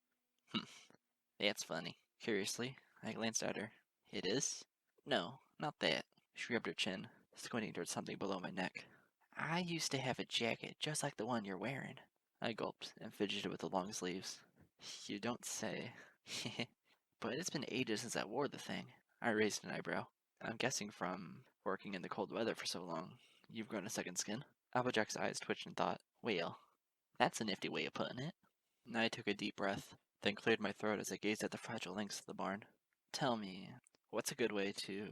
That's funny. Curiously, I glanced at her. It is? No, not that. She rubbed her chin, squinting towards something below my neck. I used to have a jacket just like the one you're wearing. I gulped and fidgeted with the long sleeves. You don't say. But it's been ages since I wore the thing. I raised an eyebrow. I'm guessing from working in the cold weather for so long, you've grown a second skin. Applejack's eyes twitched in thought. Well, that's a nifty way of putting it. I took a deep breath, then cleared my throat as I gazed at the fragile links of the barn. Tell me, what's a good way to,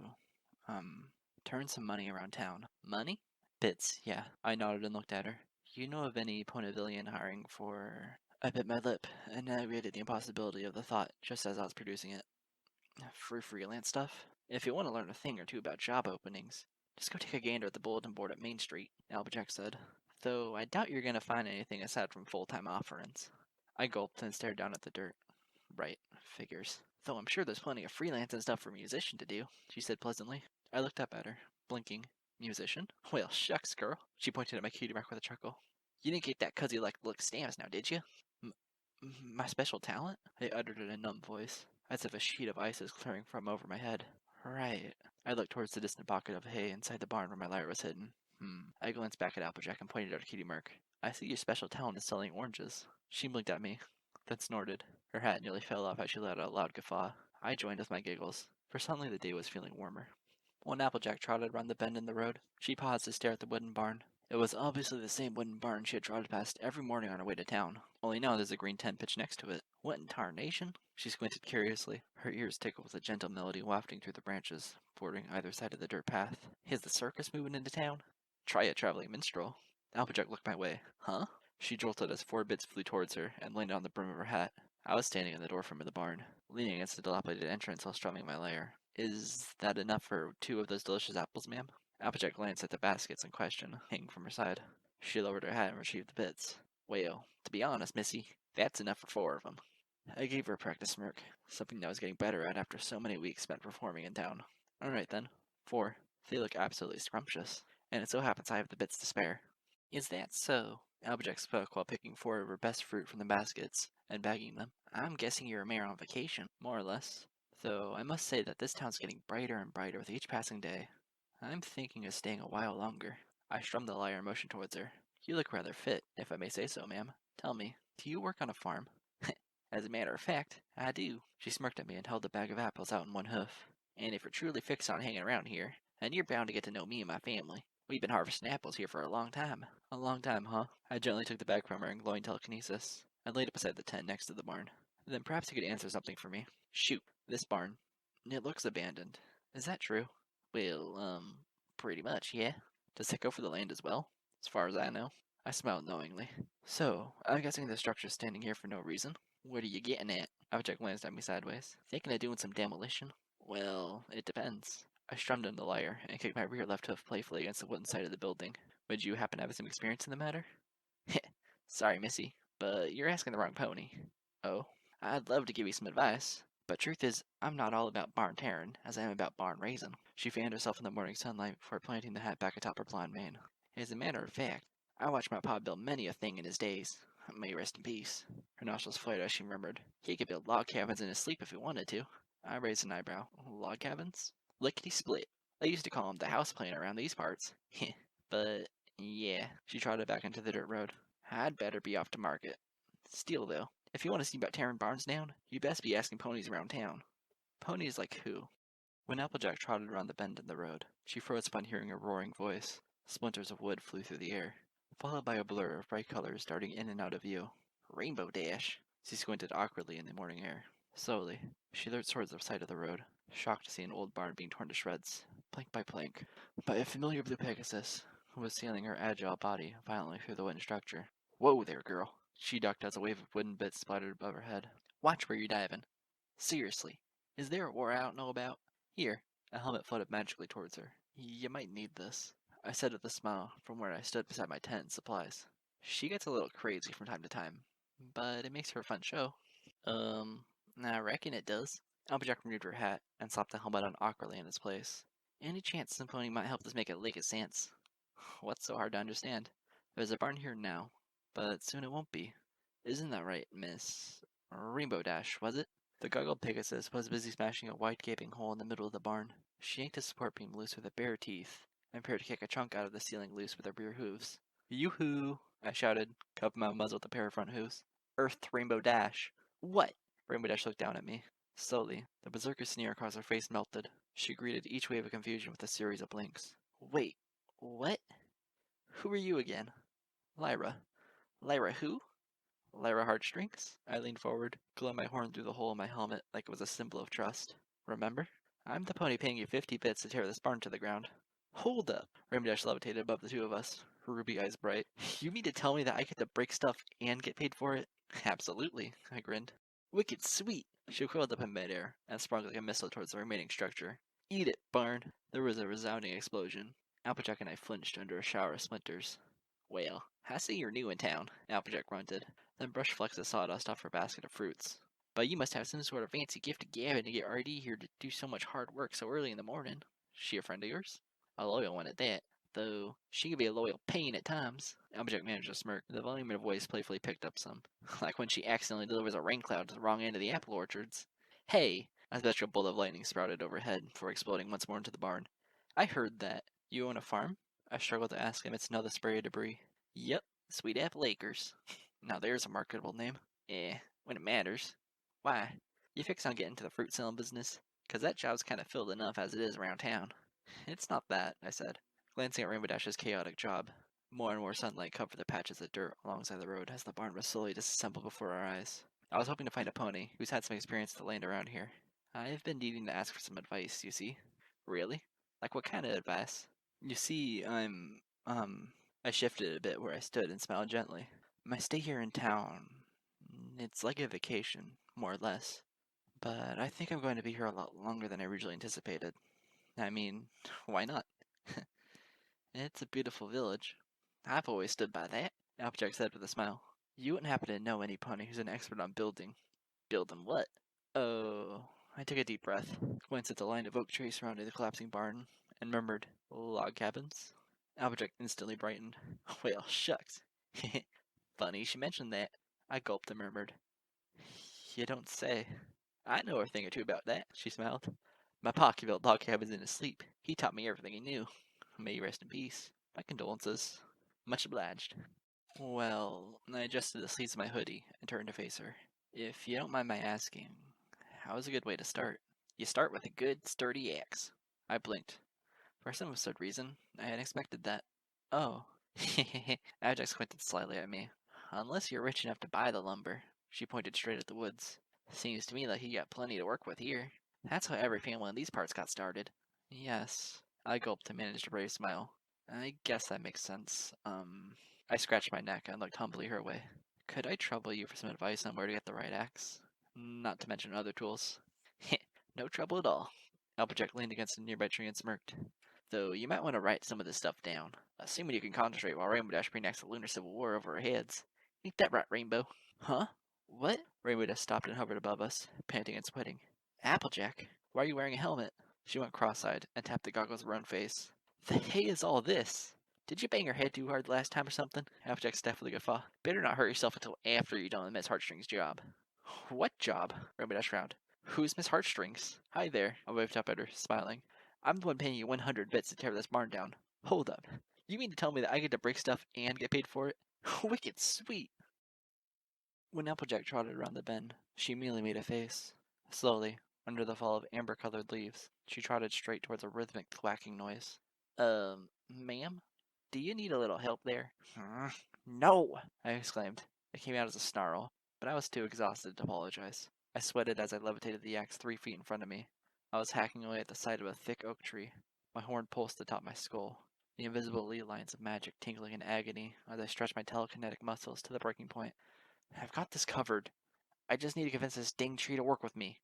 turn some money around town? Money? Bits, yeah. I nodded and looked at her. You know of any Ponyvillian hiring for... I bit my lip and navigated the impossibility of the thought just as I was producing it. For freelance stuff? If you want to learn a thing or two about job openings, just go take a gander at the bulletin board at Main Street, Applejack said. Though I doubt you're going to find anything aside from full-time offerings. I gulped and stared down at the dirt. Right, figures. Though I'm sure there's plenty of freelance and stuff for a musician to do, she said pleasantly. I looked up at her, blinking. Musician? Well, shucks, girl. She pointed at my cutie mark with a chuckle. You didn't get that 'cause you like to lick stamps now, did you? My special talent? I uttered in a numb voice, as if a sheet of ice is clearing from over my head. Right. I looked towards the distant pocket of hay inside the barn where my lyre was hidden. I glanced back at Applejack and pointed out a cutie mark. I see your special talent is selling oranges. She blinked at me, then snorted. Her hat nearly fell off as she let out a loud guffaw. I joined with my giggles, for suddenly the day was feeling warmer. When Applejack trotted round the bend in the road, she paused to stare at the wooden barn. It was obviously the same wooden barn she had trotted past every morning on her way to town, only now there's a green tent pitched next to it. What in tarnation? She squinted curiously, her ears tickled with a gentle melody wafting through the branches, bordering either side of the dirt path. Is the circus moving into town? Try a traveling minstrel. Applejack looked my way. Huh? She jolted as 4 bits flew towards her and landed on the brim of her hat. I was standing in the doorframe of the barn, leaning against the dilapidated entrance while strumming my lyre. Is that enough for 2 of those delicious apples, ma'am? Applejack glanced at the baskets in question, hanging from her side. She lowered her hat and retrieved the bits. Well, to be honest, missy, that's enough for 4 of them. I gave her a practice smirk, something I was getting better at after so many weeks spent performing in town. Alright then, 4. They look absolutely scrumptious, and it so happens I have the bits to spare. Is that so? Applejack spoke while picking 4 of her best fruit from the baskets and bagging them. I'm guessing you're a mayor on vacation, more or less. Though I must say that this town's getting brighter and brighter with each passing day. I'm thinking of staying a while longer. I strummed the lyre and motioned towards her. You look rather fit, if I may say so, ma'am. Tell me, do you work on a farm? As a matter of fact, I do. She smirked at me and held the bag of apples out in one hoof. And if you're truly fixed on hanging around here, then you're bound to get to know me and my family. We've been harvesting apples here for a long time. A long time, huh? I gently took the bag from her in glowing telekinesis and laid it beside the tent next to the barn. Then perhaps you could answer something for me. Shoot, this barn. It looks abandoned. Is that true? Well, pretty much, yeah. Does it go for the land as well? As far as I know. I smiled knowingly. So, I'm guessing the structure's standing here for no reason. What are you getting at? Object glanced at me sideways. Thinking of doing some demolition? Well, it depends. I strummed in the lyre and kicked my rear left hoof playfully against the wooden side of the building. Would you happen to have some experience in the matter? Heh, sorry, missy, but you're asking the wrong pony. Oh, I'd love to give you some advice, but truth is, I'm not all about barn tearing as I am about barn raising. She fanned herself in the morning sunlight before planting the hat back atop her blonde mane. As a matter of fact, I watched my pa build many a thing in his days. May he rest in peace. Her nostrils flared as she murmured, he could build log cabins in his sleep if he wanted to. I raised an eyebrow. Log cabins? Lickety split. I used to call him the house plane around these parts. Heh. But, yeah. She trotted back into the dirt road. I'd better be off to market. Still, though, if you want to see about tearing barns down, you best be asking ponies around town. Ponies like who? When Applejack trotted around the bend in the road, she froze upon hearing a roaring voice. Splinters of wood flew through the air, followed by a blur of bright colors darting in and out of view. Rainbow Dash! She squinted awkwardly in the morning air. Slowly, she lurched towards the side of the road, shocked to see an old barn being torn to shreds, plank by plank, by a familiar blue Pegasus, who was sailing her agile body violently through the wooden structure. Whoa there, girl! She ducked as a wave of wooden bits splattered above her head. Watch where you're diving. Seriously, is there a war I don't know about? Here. A helmet floated magically towards her. You might need this, I said with a smile from where I stood beside my tent and supplies. She gets a little crazy from time to time, but it makes for a fun show. I reckon it does. Applejack removed her hat and slapped the helmet on awkwardly in its place. Any chance Symphony might help us make a lick of sense? What's so hard to understand? There's a barn here now, but soon it won't be. Isn't that right, Miss Rainbow Dash, was it? The goggled Pegasus was busy smashing a wide gaping hole in the middle of the barn. She yanked a support beam loose with her bare teeth, and prepared to kick a chunk out of the ceiling loose with her rear hooves. Yoo-hoo! I shouted, cupping my muzzle with a pair of front hooves. Earth Rainbow Dash! What? Rainbow Dash looked down at me. Slowly, the berserker sneer across her face melted. She greeted each wave of confusion with a series of blinks. Wait, what? Who are you again? Lyra. Lyra who? Lyra Heartstrings? I leaned forward, glowing my horn through the hole in my helmet like it was a symbol of trust. Remember? I'm the pony paying you 50 bits to tear this barn to the ground. Hold up! Rainbow Dash levitated above the two of us, her ruby eyes bright. You mean to tell me that I get to break stuff and get paid for it? Absolutely, I grinned. Wicked sweet! She coiled up in midair and sprung like a missile towards the remaining structure. Eat it, barn! There was a resounding explosion. Applejack and I flinched under a shower of splinters. Well, I see you're new in town, Applejack grunted, then brushed flecks of sawdust off her basket of fruits. But you must have some sort of fancy gift to Gavin to get RD here to do so much hard work so early in the morning. She a friend of yours? A loyal one at that, though she can be a loyal pain at times. Applejack managed to smirk. The volume of her voice playfully picked up some. Like when she accidentally delivers a rain cloud to the wrong end of the apple orchards. Hey! A special bolt of lightning sprouted overhead before exploding once more into the barn. I heard that. You own a farm? I struggled to ask amidst another spray of debris. Yep, Sweet Apple Acres. Now there's a marketable name. When it matters. Why? You fix on getting to the fruit selling business? 'Cause that job's kind of filled enough as it is around town. It's not that, I said, glancing at Rainbow Dash's chaotic job. More and more sunlight covered the patches of dirt alongside the road as the barn was slowly disassembled before our eyes. I was hoping to find a pony who's had some experience with the land around here. I've been needing to ask for some advice, you see. Really? Like what kind of advice? You see, I shifted a bit where I stood and smiled gently. My stay here in town, it's like a vacation, more or less. But I think I'm going to be here a lot longer than I originally anticipated. I mean, why not? It's a beautiful village. I've always stood by that, Applejack said with a smile. You wouldn't happen to know any pony who's an expert on building. Building what? Oh, I took a deep breath, glanced at the line of oak trees surrounding the collapsing barn, and murmured, log cabins? Applejack instantly brightened. Well, shucks. Funny you should mention that. I gulped and murmured. You don't say. I know a thing or two about that, she smiled. My pa built log cabins in his sleep. He taught me everything he knew. May you rest in peace. My condolences. Much obliged. Well, I adjusted the sleeves of my hoodie and turned to face her. If you don't mind my asking, how is a good way to start? You start with a good, sturdy axe. I blinked. For some absurd reason, I hadn't expected that. Oh. Ajax squinted slyly at me. Unless you're rich enough to buy the lumber. She pointed straight at the woods. Seems to me like you got plenty to work with here. That's how every family in these parts got started. Yes. I gulped and managed a brave smile. I guess that makes sense. I scratched my neck and looked humbly her way. Could I trouble you for some advice on where to get the right axe? Not to mention other tools. No trouble at all. Applejack leaned against a nearby tree and smirked. Though you might want to write some of this stuff down, assuming you can concentrate while Rainbow Dash reenacts the Lunar Civil War over our heads. Ain't that right, Rainbow? Huh? What? Rainbow Dash stopped and hovered above us, panting and sweating. Applejack, why are you wearing a helmet? She went cross-eyed and tapped the goggles of her own face. The hay is all this. Did you bang your head too hard last time or something? Applejack stifled a guffaw. Better not hurt yourself until after you're done with Miss Heartstrings' job. What job? Rainbow Dash frowned. Who's Miss Heartstrings? Hi there. I waved up at her, smiling. I'm the one paying you 100 bits to tear this barn down. Hold up. You mean to tell me that I get to break stuff and get paid for it? Wicked sweet. When Applejack trotted around the bend, she immediately made a face. Slowly, under the fall of amber-colored leaves, she trotted straight towards a rhythmic thwacking noise. Ma'am? Do you need a little help there? No! I exclaimed. It came out as a snarl, but I was too exhausted to apologize. I sweated as I levitated the axe 3 feet in front of me. I was hacking away at the side of a thick oak tree. My horn pulsed atop my skull, the invisible lead lines of magic tingling in agony as I stretched my telekinetic muscles to the breaking point. I've got this covered. I just need to convince this dang tree to work with me.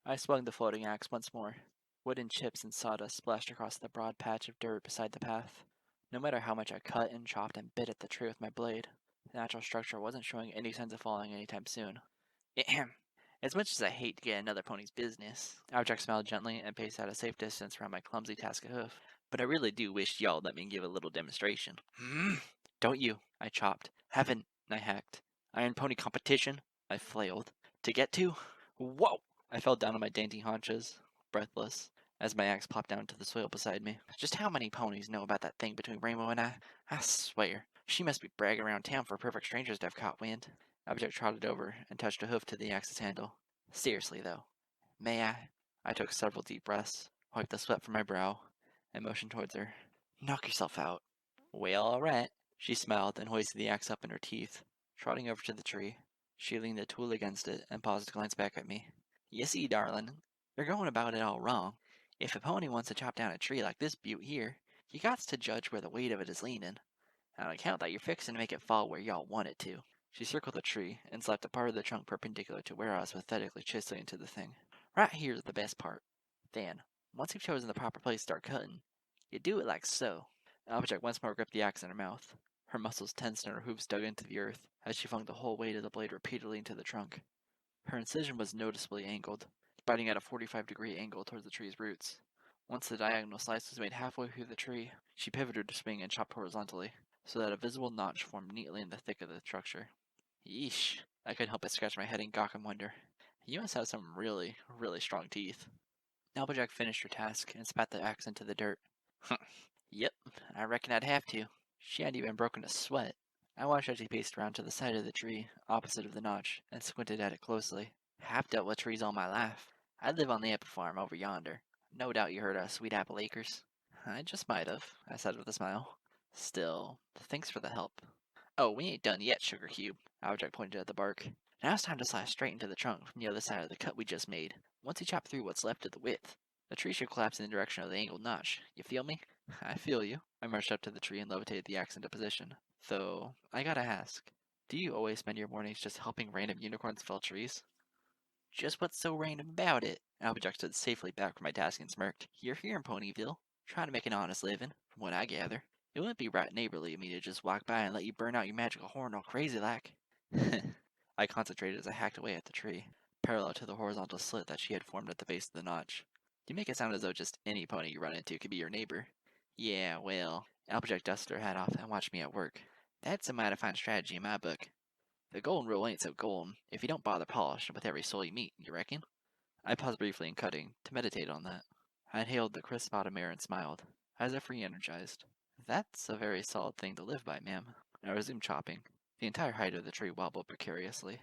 I swung the floating axe once more. Wooden chips and sawdust splashed across the broad patch of dirt beside the path. No matter how much I cut and chopped and bit at the tree with my blade, the natural structure wasn't showing any signs of falling anytime soon. As much as I hate to get another pony's business, Applejack smiled gently and paced at a safe distance around my clumsy task of hoof. But I really do wish y'all let me give a little demonstration. Don't you? I chopped. Haven't. I hacked. Iron pony competition? I flailed. To get to? Whoa! I fell down on my dainty haunches, breathless, as my axe plopped down to the soil beside me. Just how many ponies know about that thing between Rainbow and I? I swear, she must be bragging around town for perfect strangers to have caught wind. Applejack trotted over and touched a hoof to the axe's handle. Seriously, though, may I? I took several deep breaths, wiped the sweat from my brow, and motioned towards her. Knock yourself out. Well, all right. She smiled and hoisted the axe up in her teeth. Trotting over to the tree, she leaned the tool against it and paused to glance back at me. You see, darling, you're going about it all wrong. If a pony wants to chop down a tree like this butte here, you gots to judge where the weight of it is leaning. On account that you're fixing to make it fall where y'all want it to. She circled the tree and slapped a part of the trunk perpendicular to where I was pathetically chiseling into the thing. Right here's the best part. Then, once you've chosen the proper place to start cutting, you do it like so. Applejack once more gripped the axe in her mouth. Her muscles tensed and her hooves dug into the earth as she flung the whole weight of the blade repeatedly into the trunk. Her incision was noticeably angled, biting at a 45-degree angle towards the tree's roots. Once the diagonal slice was made halfway through the tree, she pivoted to swing and chopped horizontally, so that a visible notch formed neatly in the thick of the structure. Yeesh. I couldn't help but scratch my head in gawk and wonder. You must have some really, really strong teeth. Applejack finished her task and spat the axe into the dirt. Yep, I reckon I'd have to. She hadn't even broken a sweat. I watched as she paced around to the side of the tree, opposite of the notch, and squinted at it closely. I've dealt with trees all my life. I live on the apple farm over yonder. No doubt you heard of Sweet Apple Acres. I just might have, I said with a smile. Still, thanks for the help. Oh, we ain't done yet, Sugar Cube. Applejack pointed at the bark. Now it's time to slice straight into the trunk from the other side of the cut we just made. Once you chop through what's left of the width, the tree should collapse in the direction of the angled notch. You feel me? I feel you. I marched up to the tree and levitated the axe into position. Though, I gotta ask, do you always spend your mornings just helping random unicorns fell trees? Just what's so random about it? Applejack stood safely back from my task and smirked. You're here in Ponyville, trying to make an honest living, from what I gather. It wouldn't be right neighborly of me to just walk by and let you burn out your magical horn all crazy like. I concentrated as I hacked away at the tree, parallel to the horizontal slit that she had formed at the base of the notch. You make it sound as though just any pony you run into could be your neighbor. Yeah, well, Applejack dusted her hat off and watched me at work. That's a mighty fine strategy in my book. The golden rule ain't so golden if you don't bother polishing with every soul you meet, you reckon? I paused briefly in cutting to meditate on that. I inhaled the crisp autumn air and smiled, as if re-energized. That's a very solid thing to live by, ma'am. I resumed chopping. The entire height of the tree wobbled precariously,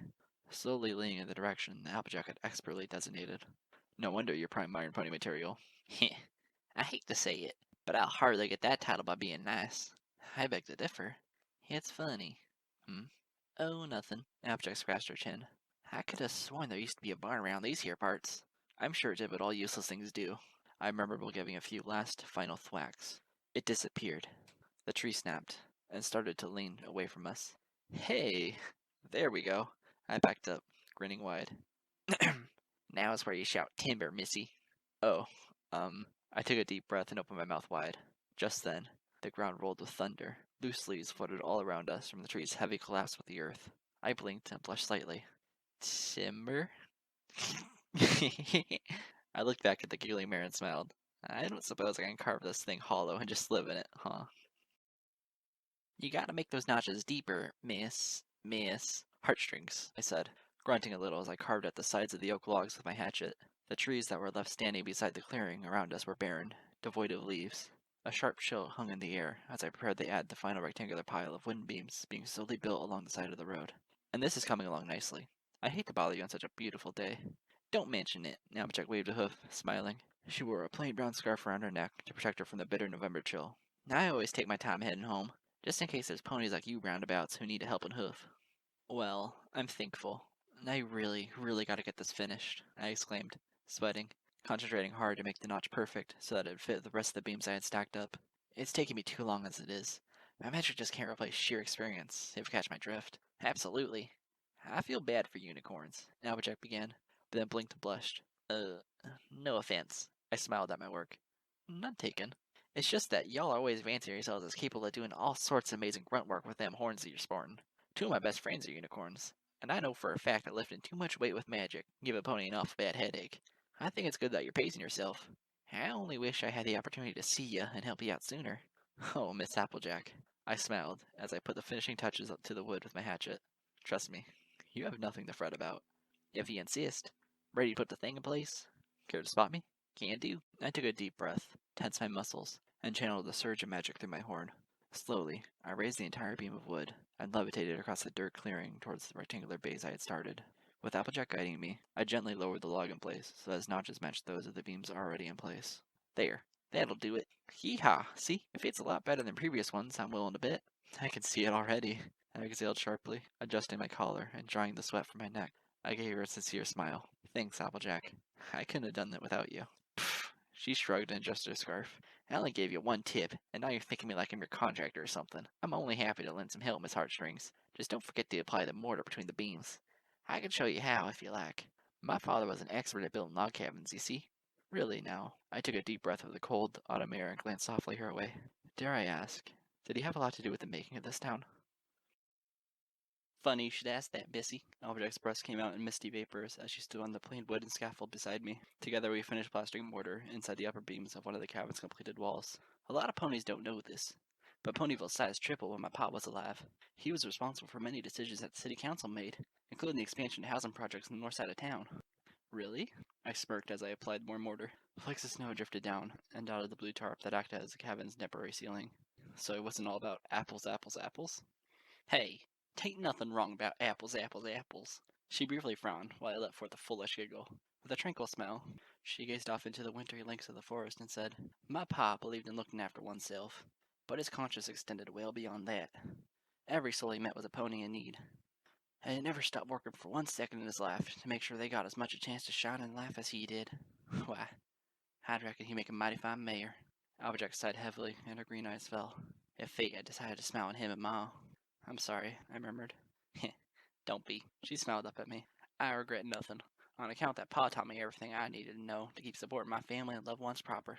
slowly leaning in the direction the Applejack had expertly designated. No wonder you're prime iron pony material. I hate to say it, but I'll hardly get that title by being nice. I beg to differ. It's funny. Oh, nothing. Applejack scratched her chin. I could have sworn there used to be a barn around these here parts. I'm sure it did what all useless things do. I remember giving a few last, final thwacks. It disappeared. The tree snapped and started to lean away from us. Hey, there we go. I backed up, grinning wide. Now is where you shout timber, missy. Oh, I took a deep breath and opened my mouth wide. Just then, the ground rolled with thunder. Loose leaves fluttered all around us from the tree's heavy collapse with the earth. I blinked and blushed slightly. Timber? I looked back at the giggling mare and smiled. I don't suppose I can carve this thing hollow and just live in it, huh? You gotta make those notches deeper, miss. Heartstrings, I said, grunting a little as I carved at the sides of the oak logs with my hatchet. The trees that were left standing beside the clearing around us were barren, devoid of leaves. A sharp chill hung in the air as I prepared to add the final rectangular pile of wooden beams being slowly built along the side of the road. And this is coming along nicely. I hate to bother you on such a beautiful day. Don't mention it, Applejack waved a hoof, smiling. She wore a plain brown scarf around her neck to protect her from the bitter November chill. I always take my time heading home, just in case there's ponies like you roundabouts who need a helping hoof. Well, I'm thankful. I really gotta get this finished, I exclaimed, sweating, concentrating hard to make the notch perfect so that it would fit the rest of the beams I had stacked up. It's taking me too long as it is. My magic just can't replace sheer experience, if you catch my drift. Absolutely. I feel bad for unicorns, Applejack began, but then blinked and blushed. No offense. I smiled at my work. None taken. It's just that y'all always fancy yourselves as capable of doing all sorts of amazing grunt work with them horns that you're sporting. Two of my best friends are unicorns, and I know for a fact that lifting too much weight with magic can give a pony an awful bad headache. I think it's good that you're pacing yourself. I only wish I had the opportunity to see ya and help you out sooner. Oh, Miss Applejack. I smiled as I put the finishing touches up to the wood with my hatchet. Trust me, you have nothing to fret about. If you insist. Ready to put the thing in place? Care to spot me? Can do. I took a deep breath, tensed my muscles, and channeled a surge of magic through my horn. Slowly, I raised the entire beam of wood and levitated across the dirt clearing towards the rectangular base I had started. With Applejack guiding me, I gently lowered the log in place so that its notches matched those of the beams already in place. There, that'll do it. Hee-haw, see? It fits a lot better than previous ones, I'm willing to bet. I can see it already, I exhaled sharply, adjusting my collar and drying the sweat from my neck. I gave her a sincere smile. Thanks, Applejack. I couldn't have done that without you. Pfft, she shrugged and adjusted her scarf. I only gave you one tip, and now you're thinking me like I'm your contractor or something. I'm only happy to lend some help, Miss Heartstrings. Just don't forget to apply the mortar between the beams. I can show you how, if you like. My father was an expert at building log cabins, you see. Really, now. I took a deep breath of the cold autumn air and glanced softly her way. Dare I ask, did he have a lot to do with the making of this town? Funny you should ask that, Bissy. Applejack's breast came out in misty vapors as she stood on the plain wooden scaffold beside me. Together we finished plastering mortar inside the upper beams of one of the cabin's completed walls. A lot of ponies don't know this, but Ponyville's size tripled when my pa was alive. He was responsible for many decisions that the city council made, including the expansion of housing projects on the north side of town. Really? I smirked as I applied more mortar. Flakes of snow drifted down and dotted the blue tarp that acted as the cabin's temporary ceiling. So it wasn't all about apples, apples, apples? Hey, tain't nothing wrong about apples, apples, apples. She briefly frowned while I let forth a foolish giggle. With a tranquil smile, she gazed off into the wintry lengths of the forest and said, My pa believed in looking after oneself, but his conscience extended well beyond that. Every soul he met was a pony in need, and he never stopped working for 1 second in his life to make sure they got as much a chance to shine and laugh as he did. Why, I'd reckon he'd make a mighty fine mayor. Applejack sighed heavily, and her green eyes fell. If fate had decided to smile on him and Ma. I'm sorry, I murmured. Don't be. She smiled up at me. I regret nothing, on account that Pa taught me everything I needed to know to keep supporting my family and loved ones proper.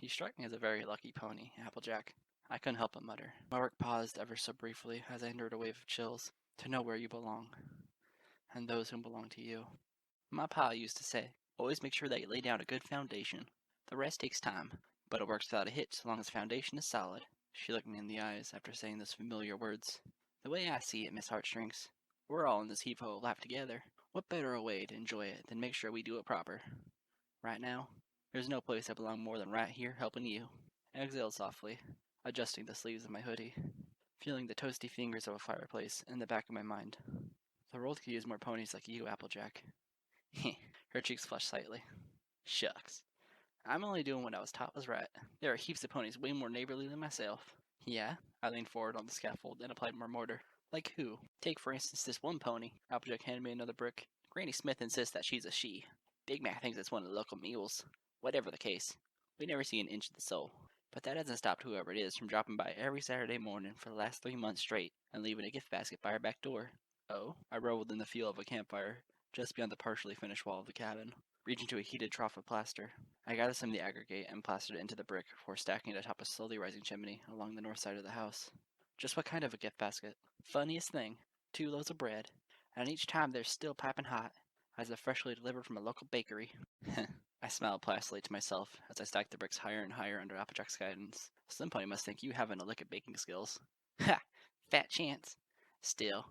You strike me as a very lucky pony, Applejack. I couldn't help but mutter. My work paused ever so briefly as I endured a wave of chills. To know where you belong, and those who belong to you. My pa used to say, always make sure that you lay down a good foundation. The rest takes time, but it works without a hitch so long as the foundation is solid. She looked me in the eyes after saying those familiar words. The way I see it, Miss Heartstrings, we're all in this heap-ho of life together. What better a way to enjoy it than make sure we do it proper? Right now, there's no place I belong more than right here helping you. I exhaled softly, adjusting the sleeves of my hoodie, feeling the toasty fingers of a fireplace in the back of my mind. The world could use more ponies like you, Applejack. Her cheeks flushed slightly. Shucks. I'm only doing what I was taught was right. There are heaps of ponies way more neighborly than myself. Yeah? I leaned forward on the scaffold and applied more mortar. Like who? Take, for instance, this one pony. Applejack handed me another brick. Granny Smith insists that she's a she. Big Mac thinks it's one of the local mules. Whatever the case, we never see an inch of the soul. But that hasn't stopped whoever it is from dropping by every Saturday morning for the last 3 months straight and leaving a gift basket by our back door. Oh, I reveled in the feel of a campfire just beyond the partially finished wall of the cabin, reaching to a heated trough of plaster. I gathered some of the aggregate and plastered it into the brick before stacking it atop a slowly rising chimney along the north side of the house. Just what kind of a gift basket? Funniest thing, 2 loaves of bread, and each time they're still piping hot, as if freshly delivered from a local bakery. I smiled placidly to myself as I stacked the bricks higher and higher under Applejack's guidance. Slim Pony must think you haven't a lick of baking skills. Ha! Fat chance. Still,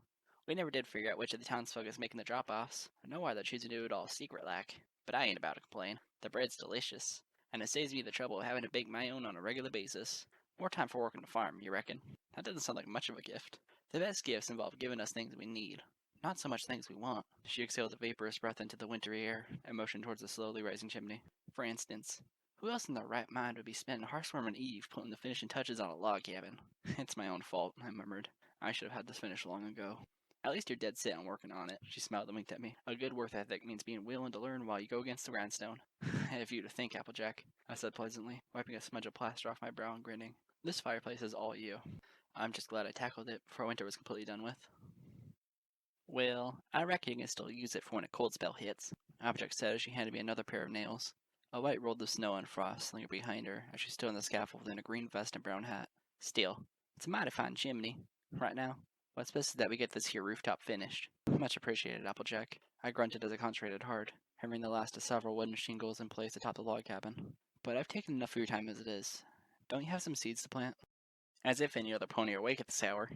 we never did figure out which of the townsfolk is making the drop-offs. I know why they're choosing to do it all secret-like, but I ain't about to complain. The bread's delicious, and it saves me the trouble of having to bake my own on a regular basis. More time for working the farm, you reckon? That doesn't sound like much of a gift. The best gifts involve giving us things we need, not so much things we want. She exhaled a vaporous breath into the wintry air and motioned towards the slowly rising chimney. For instance, who else in their right mind would be spending Hearthworm and Eve putting the finishing touches on a log cabin? It's my own fault, I murmured. I should have had this finished long ago. At least you're dead set on working on it, she smiled and winked at me. A good work ethic means being willing to learn while you go against the grindstone. I have you to thank, Applejack, I said pleasantly, wiping a smudge of plaster off my brow and grinning. This fireplace is all you. I'm just glad I tackled it before winter was completely done with. Well, I reckon you can still use it for when a cold spell hits, Applejack said as she handed me another pair of nails. A white roll of snow and frost lingered behind her as she stood on the scaffold in a green vest and brown hat. Still, it's a mighty fine chimney. Right now, what's best is that we get this here rooftop finished. Much appreciated, Applejack. I grunted as I concentrated hard, hammering the last of several wooden shingles in place atop the log cabin. But I've taken enough of your time as it is. Don't you have some seeds to plant? As if any other pony are awake at this hour.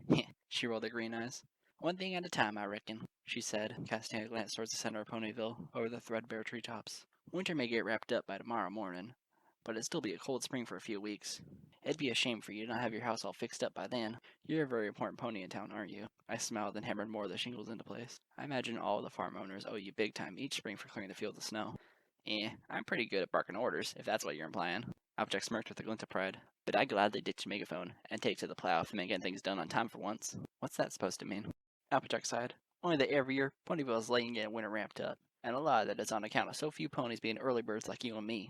She rolled her green eyes. One thing at a time, I reckon, she said, casting a glance towards the center of Ponyville, over the threadbare treetops. Winter may get wrapped up by tomorrow morning, but it'd still be a cold spring for a few weeks. It'd be a shame for you to not have your house all fixed up by then. You're a very important pony in town, aren't you? I smiled and hammered more of the shingles into place. I imagine all the farm owners owe you big time each spring for clearing the fields of snow. I'm pretty good at barking orders, if that's what you're implying. Applejack smirked with a glint of pride. But I'd gladly ditch your megaphone and take to the plow if it meant getting things done on time for once. What's that supposed to mean? Applejack sighed. Only that every year, Ponyville is late in getting winter ramped up, and a lot of that is on account of so few ponies being early birds like you and me.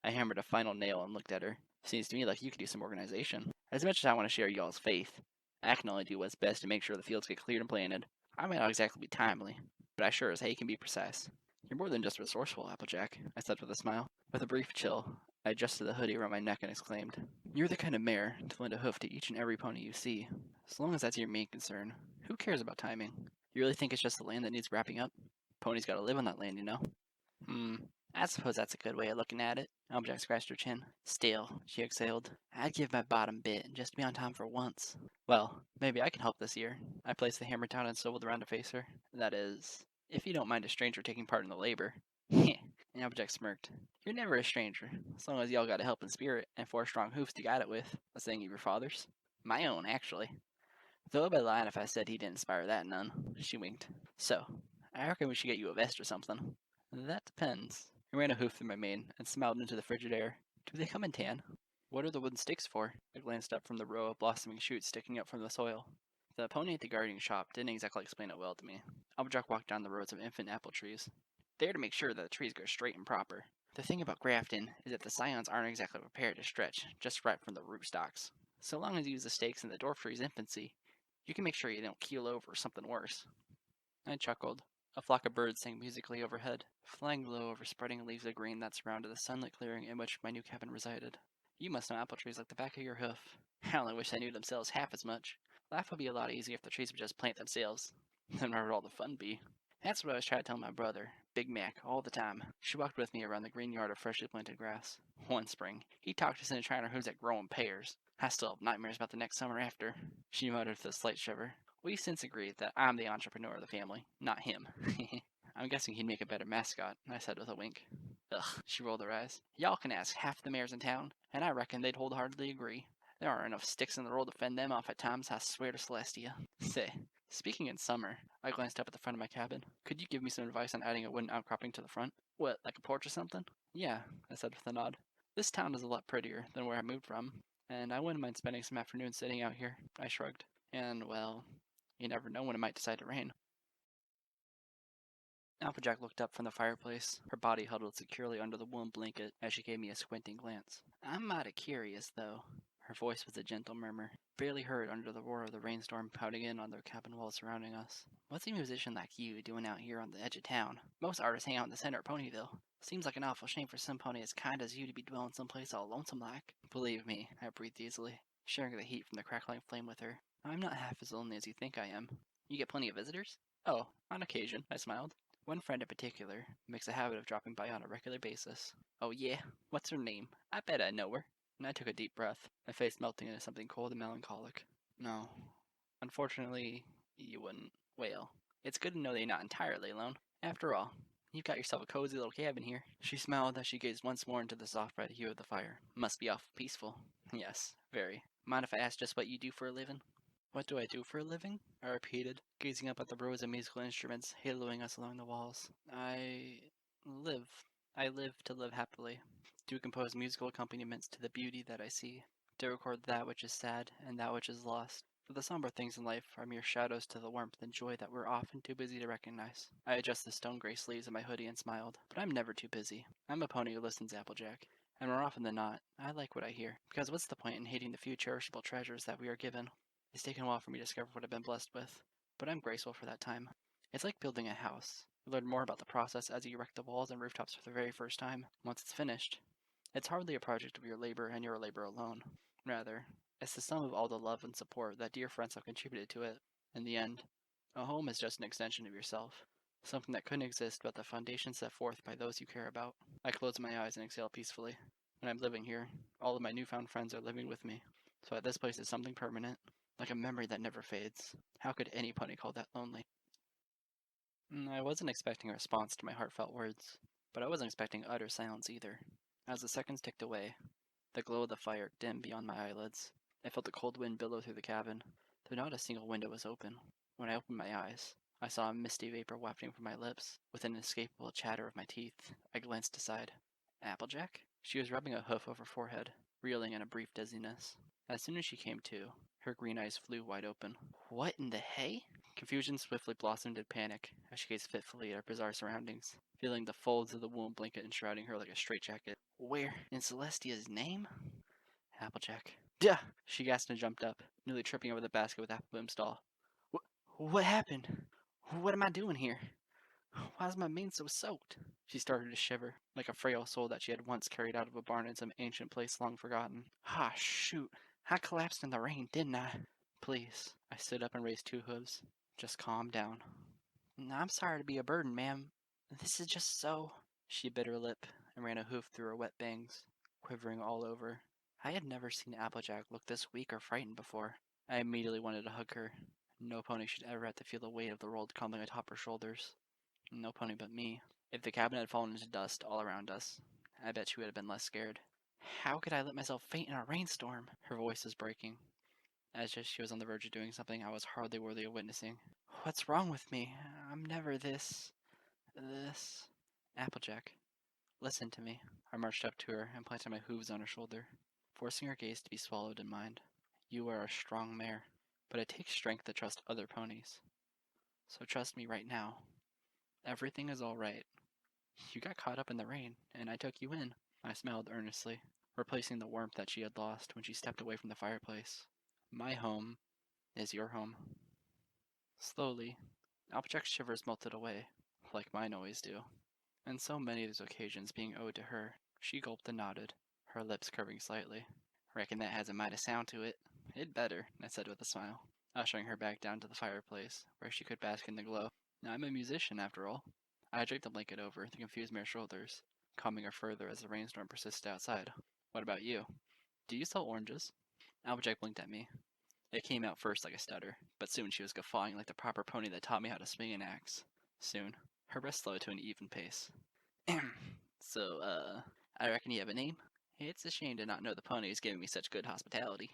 I hammered a final nail and looked at her. Seems to me like you could use some organization. As much as I want to share y'all's faith, I can only do what's best to make sure the fields get cleared and planted. I may not exactly be timely, but I sure as hay can be precise. You're more than just resourceful, Applejack, I said with a smile. With a brief chill, I adjusted the hoodie around my neck and exclaimed, You're the kind of mare to lend a hoof to each and every pony you see. As long as that's your main concern, who cares about timing? You really think it's just the land that needs wrapping up? Ponies gotta live on that land, you know? I suppose that's a good way of looking at it. Applejack scratched her chin. Still, she exhaled, I'd give my bottom bit just to be on time for once. Well, maybe I can help this year. I placed the hammer down and swiveled around to face her. That is, if you don't mind a stranger taking part in the labor. And Applejack smirked. You're never a stranger, as long as y'all got a helping spirit and 4 strong hoofs to guide it with. A saying of your father's? My own, actually. Though I'd be lying if I said he didn't inspire that none. She winked. So, I reckon we should get you a vest or something. That depends. I ran a hoof through my mane and smiled into the frigid air. Do they come in tan? What are the wooden stakes for? I glanced up from the row of blossoming shoots sticking up from the soil. The pony at the gardening shop didn't exactly explain it well to me. Applejack walked down the rows of infant apple trees. They're to make sure that the trees go straight and proper. The thing about grafting is that the scions aren't exactly prepared to stretch just right from the rootstocks. So long as you use the stakes in the dwarf tree's infancy, you can make sure you don't keel over or something worse. I chuckled. A flock of birds sang musically overhead, flying low over spreading leaves of green that surrounded the sunlit clearing in which my new cabin resided. You must know apple trees like the back of your hoof. I only wish they knew themselves half as much. Life would be a lot easier if the trees would just plant themselves. Then where would all the fun be? That's what I was trying to tell my brother, Big Mac, all the time. She walked with me around the green yard of freshly planted grass. One spring, he talked us into trying our hooves at growing pears. I still have nightmares about the next summer after. She muttered with a slight shiver. We've since agreed that I'm the entrepreneur of the family, not him. I'm guessing he'd make a better mascot, I said with a wink. Ugh, she rolled her eyes. Y'all can ask half the mares in town, and I reckon they'd wholeheartedly agree. There aren't enough sticks in the world to fend them off at times, I swear to Celestia. Say, speaking in summer, I glanced up at the front of my cabin. Could you give me some advice on adding a wooden outcropping to the front? What, like a porch or something? Yeah, I said with a nod. This town is a lot prettier than where I moved from, and I wouldn't mind spending some afternoons sitting out here, I shrugged. And, well, you never know when it might decide to rain. Applejack looked up from the fireplace, her body huddled securely under the woolen blanket as she gave me a squinting glance. I'm mighty curious, though. Her voice was a gentle murmur, barely heard under the roar of the rainstorm pounding in on the cabin walls surrounding us. What's a musician like you doing out here on the edge of town? Most artists hang out in the center of Ponyville. Seems like an awful shame for some pony as kind as you to be dwelling someplace all lonesome like. Believe me, I breathed easily, sharing the heat from the crackling flame with her. I'm not half as lonely as you think I am. You get plenty of visitors? Oh, on occasion, I smiled. One friend in particular makes a habit of dropping by on a regular basis. Oh yeah? What's her name? I bet I know her. And I took a deep breath, my face melting into something cold and melancholic. No. Unfortunately, you wouldn't. Well, it's good to know that you're not entirely alone. After all, you've got yourself a cozy little cabin here. She smiled as she gazed once more into the soft red hue of the fire. Must be awful peaceful. Yes, very. Mind if I ask just what you do for a living? What do I do for a living? I repeated, gazing up at the rows of musical instruments haloing us along the walls. Live. I live to live happily, to compose musical accompaniments to the beauty that I see, to record that which is sad and that which is lost. For the somber things in life are mere shadows to the warmth and joy that we're often too busy to recognize. I adjusted the stone gray sleeves of my hoodie and smiled, but I'm never too busy. I'm a pony who listens, Applejack. And more often than not, I like what I hear. Because what's the point in hating the few cherishable treasures that we are given? It's taken a while for me to discover what I've been blessed with, but I'm grateful for that time. It's like building a house. You learn more about the process as you erect the walls and rooftops for the very first time. Once it's finished, it's hardly a project of your labor and your labor alone. Rather, it's the sum of all the love and support that dear friends have contributed to it. In the end, a home is just an extension of yourself, something that couldn't exist without the foundation set forth by those you care about. I close my eyes and exhale peacefully. When I'm living here, all of my newfound friends are living with me, so that this place is something permanent, like a memory that never fades. How could any pony call that lonely? I wasn't expecting a response to my heartfelt words, but I wasn't expecting utter silence either. As the seconds ticked away, the glow of the fire dimmed beyond my eyelids. I felt the cold wind billow through the cabin, though not a single window was open. When I opened my eyes, I saw a misty vapor wafting from my lips, with an inescapable chatter of my teeth. I glanced aside. Applejack? She was rubbing a hoof over her forehead, reeling in a brief dizziness. As soon as she came to, her green eyes flew wide open. What in the hay? Confusion swiftly blossomed into panic as she gazed fitfully at her bizarre surroundings, feeling the folds of the woolen blanket enshrouding her like a straitjacket. Where in Celestia's name? Applejack. Duh! She gasped and jumped up, nearly tripping over the basket with Applebloom's doll. What happened? What am I doing here? Why is my mane so soaked? She started to shiver, like a frail soul that she had once carried out of a barn in some ancient place long forgotten. Ah, shoot. I collapsed in the rain, didn't I? Please. I stood up and raised two hooves. Just calm down. I'm sorry to be a burden, ma'am. This is just so... She bit her lip and ran a hoof through her wet bangs, quivering all over. I had never seen Applejack look this weak or frightened before. I immediately wanted to hug her. No pony should ever have to feel the weight of the world crumbling atop her shoulders. No pony but me. If the cabin had fallen into dust all around us, I bet she would have been less scared. How could I let myself faint in a rainstorm? Her voice was breaking, as if she was on the verge of doing something I was hardly worthy of witnessing. What's wrong with me? I'm never this... Applejack, listen to me. I marched up to her and planted my hooves on her shoulder, forcing her gaze to be swallowed in mine. You are a strong mare, but it takes strength to trust other ponies. So trust me right now. Everything is all right. You got caught up in the rain, and I took you in. I smiled earnestly, replacing the warmth that she had lost when she stepped away from the fireplace. My home is your home. Slowly, Applejack's shivers melted away, like mine always do. And so many of those occasions being owed to her, she gulped and nodded, her lips curving slightly. Reckon that has a mighty sound to it. It better, I said with a smile, ushering her back down to the fireplace, where she could bask in the glow. I'm a musician, after all. I draped the blanket over the confused mare's shoulders, calming her further as the rainstorm persisted outside. What about you? Do you sell oranges? Applejack blinked at me. It came out first like a stutter, but soon she was guffawing like the proper pony that taught me how to swing an axe. Soon, her breath slowed to an even pace. So, I reckon you have a name? It's a shame to not know the pony is giving me such good hospitality.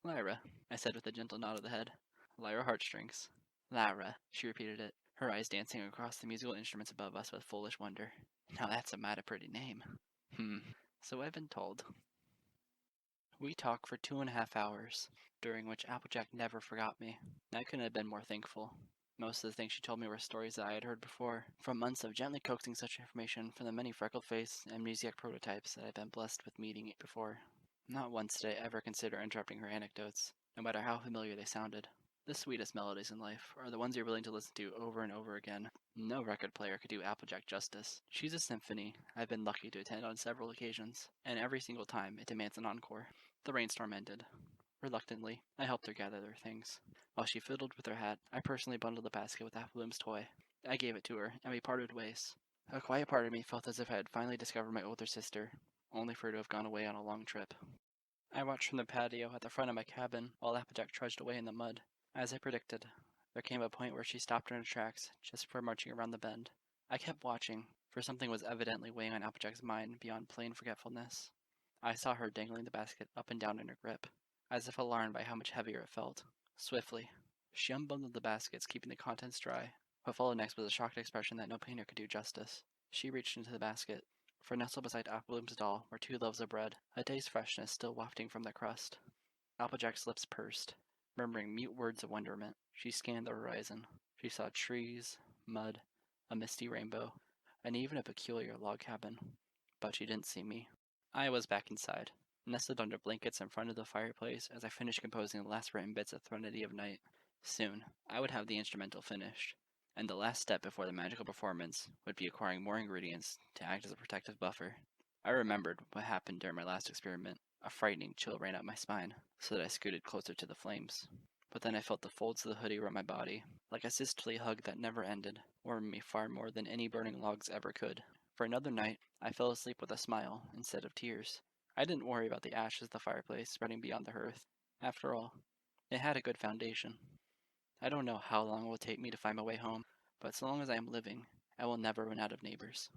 Lyra, I said with a gentle nod of the head. Lyra Heartstrings. Lyra, she repeated it, her eyes dancing across the musical instruments above us with foolish wonder. Now that's a mighty pretty name. So I've been told. We talked for 2.5 hours, during which Applejack never forgot me. I couldn't have been more thankful. Most of the things she told me were stories that I had heard before, from months of gently coaxing such information from the many freckled-faced, amnesiac prototypes that I'd been blessed with meeting before. Not once did I ever consider interrupting her anecdotes, no matter how familiar they sounded. The sweetest melodies in life are the ones you're willing to listen to over and over again. No record player could do Applejack justice. She's a symphony I've been lucky to attend on several occasions, and every single time it demands an encore. The rainstorm ended. Reluctantly, I helped her gather their things. While she fiddled with her hat, I personally bundled the basket with Applebloom's toy. I gave it to her, and we parted ways. A quiet part of me felt as if I had finally discovered my older sister, only for her to have gone away on a long trip. I watched from the patio at the front of my cabin while Applejack trudged away in the mud. As I predicted, there came a point where she stopped in her tracks just before marching around the bend. I kept watching, for something was evidently weighing on Applejack's mind beyond plain forgetfulness. I saw her dangling the basket up and down in her grip, as if alarmed by how much heavier it felt. Swiftly, she unbundled the baskets, keeping the contents dry. What followed next was a shocked expression that no painter could do justice. She reached into the basket, for nestled beside Applebloom's doll were 2 loaves of bread, a day's freshness still wafting from the crust. Applejack's lips pursed, murmuring mute words of wonderment. She scanned the horizon. She saw trees, mud, a misty rainbow, and even a peculiar log cabin. But she didn't see me. I was back inside, nestled under blankets in front of the fireplace as I finished composing the last written bits of Threnody of Night. Soon, I would have the instrumental finished, and the last step before the magical performance would be acquiring more ingredients to act as a protective buffer. I remembered what happened during my last experiment. A frightening chill ran up my spine, so that I scooted closer to the flames. But then I felt the folds of the hoodie around my body, like a sisterly hug that never ended, warming me far more than any burning logs ever could. For another night, I fell asleep with a smile instead of tears. I didn't worry about the ashes of the fireplace spreading beyond the hearth. After all, it had a good foundation. I don't know how long it will take me to find my way home, but so long as I am living, I will never run out of neighbors.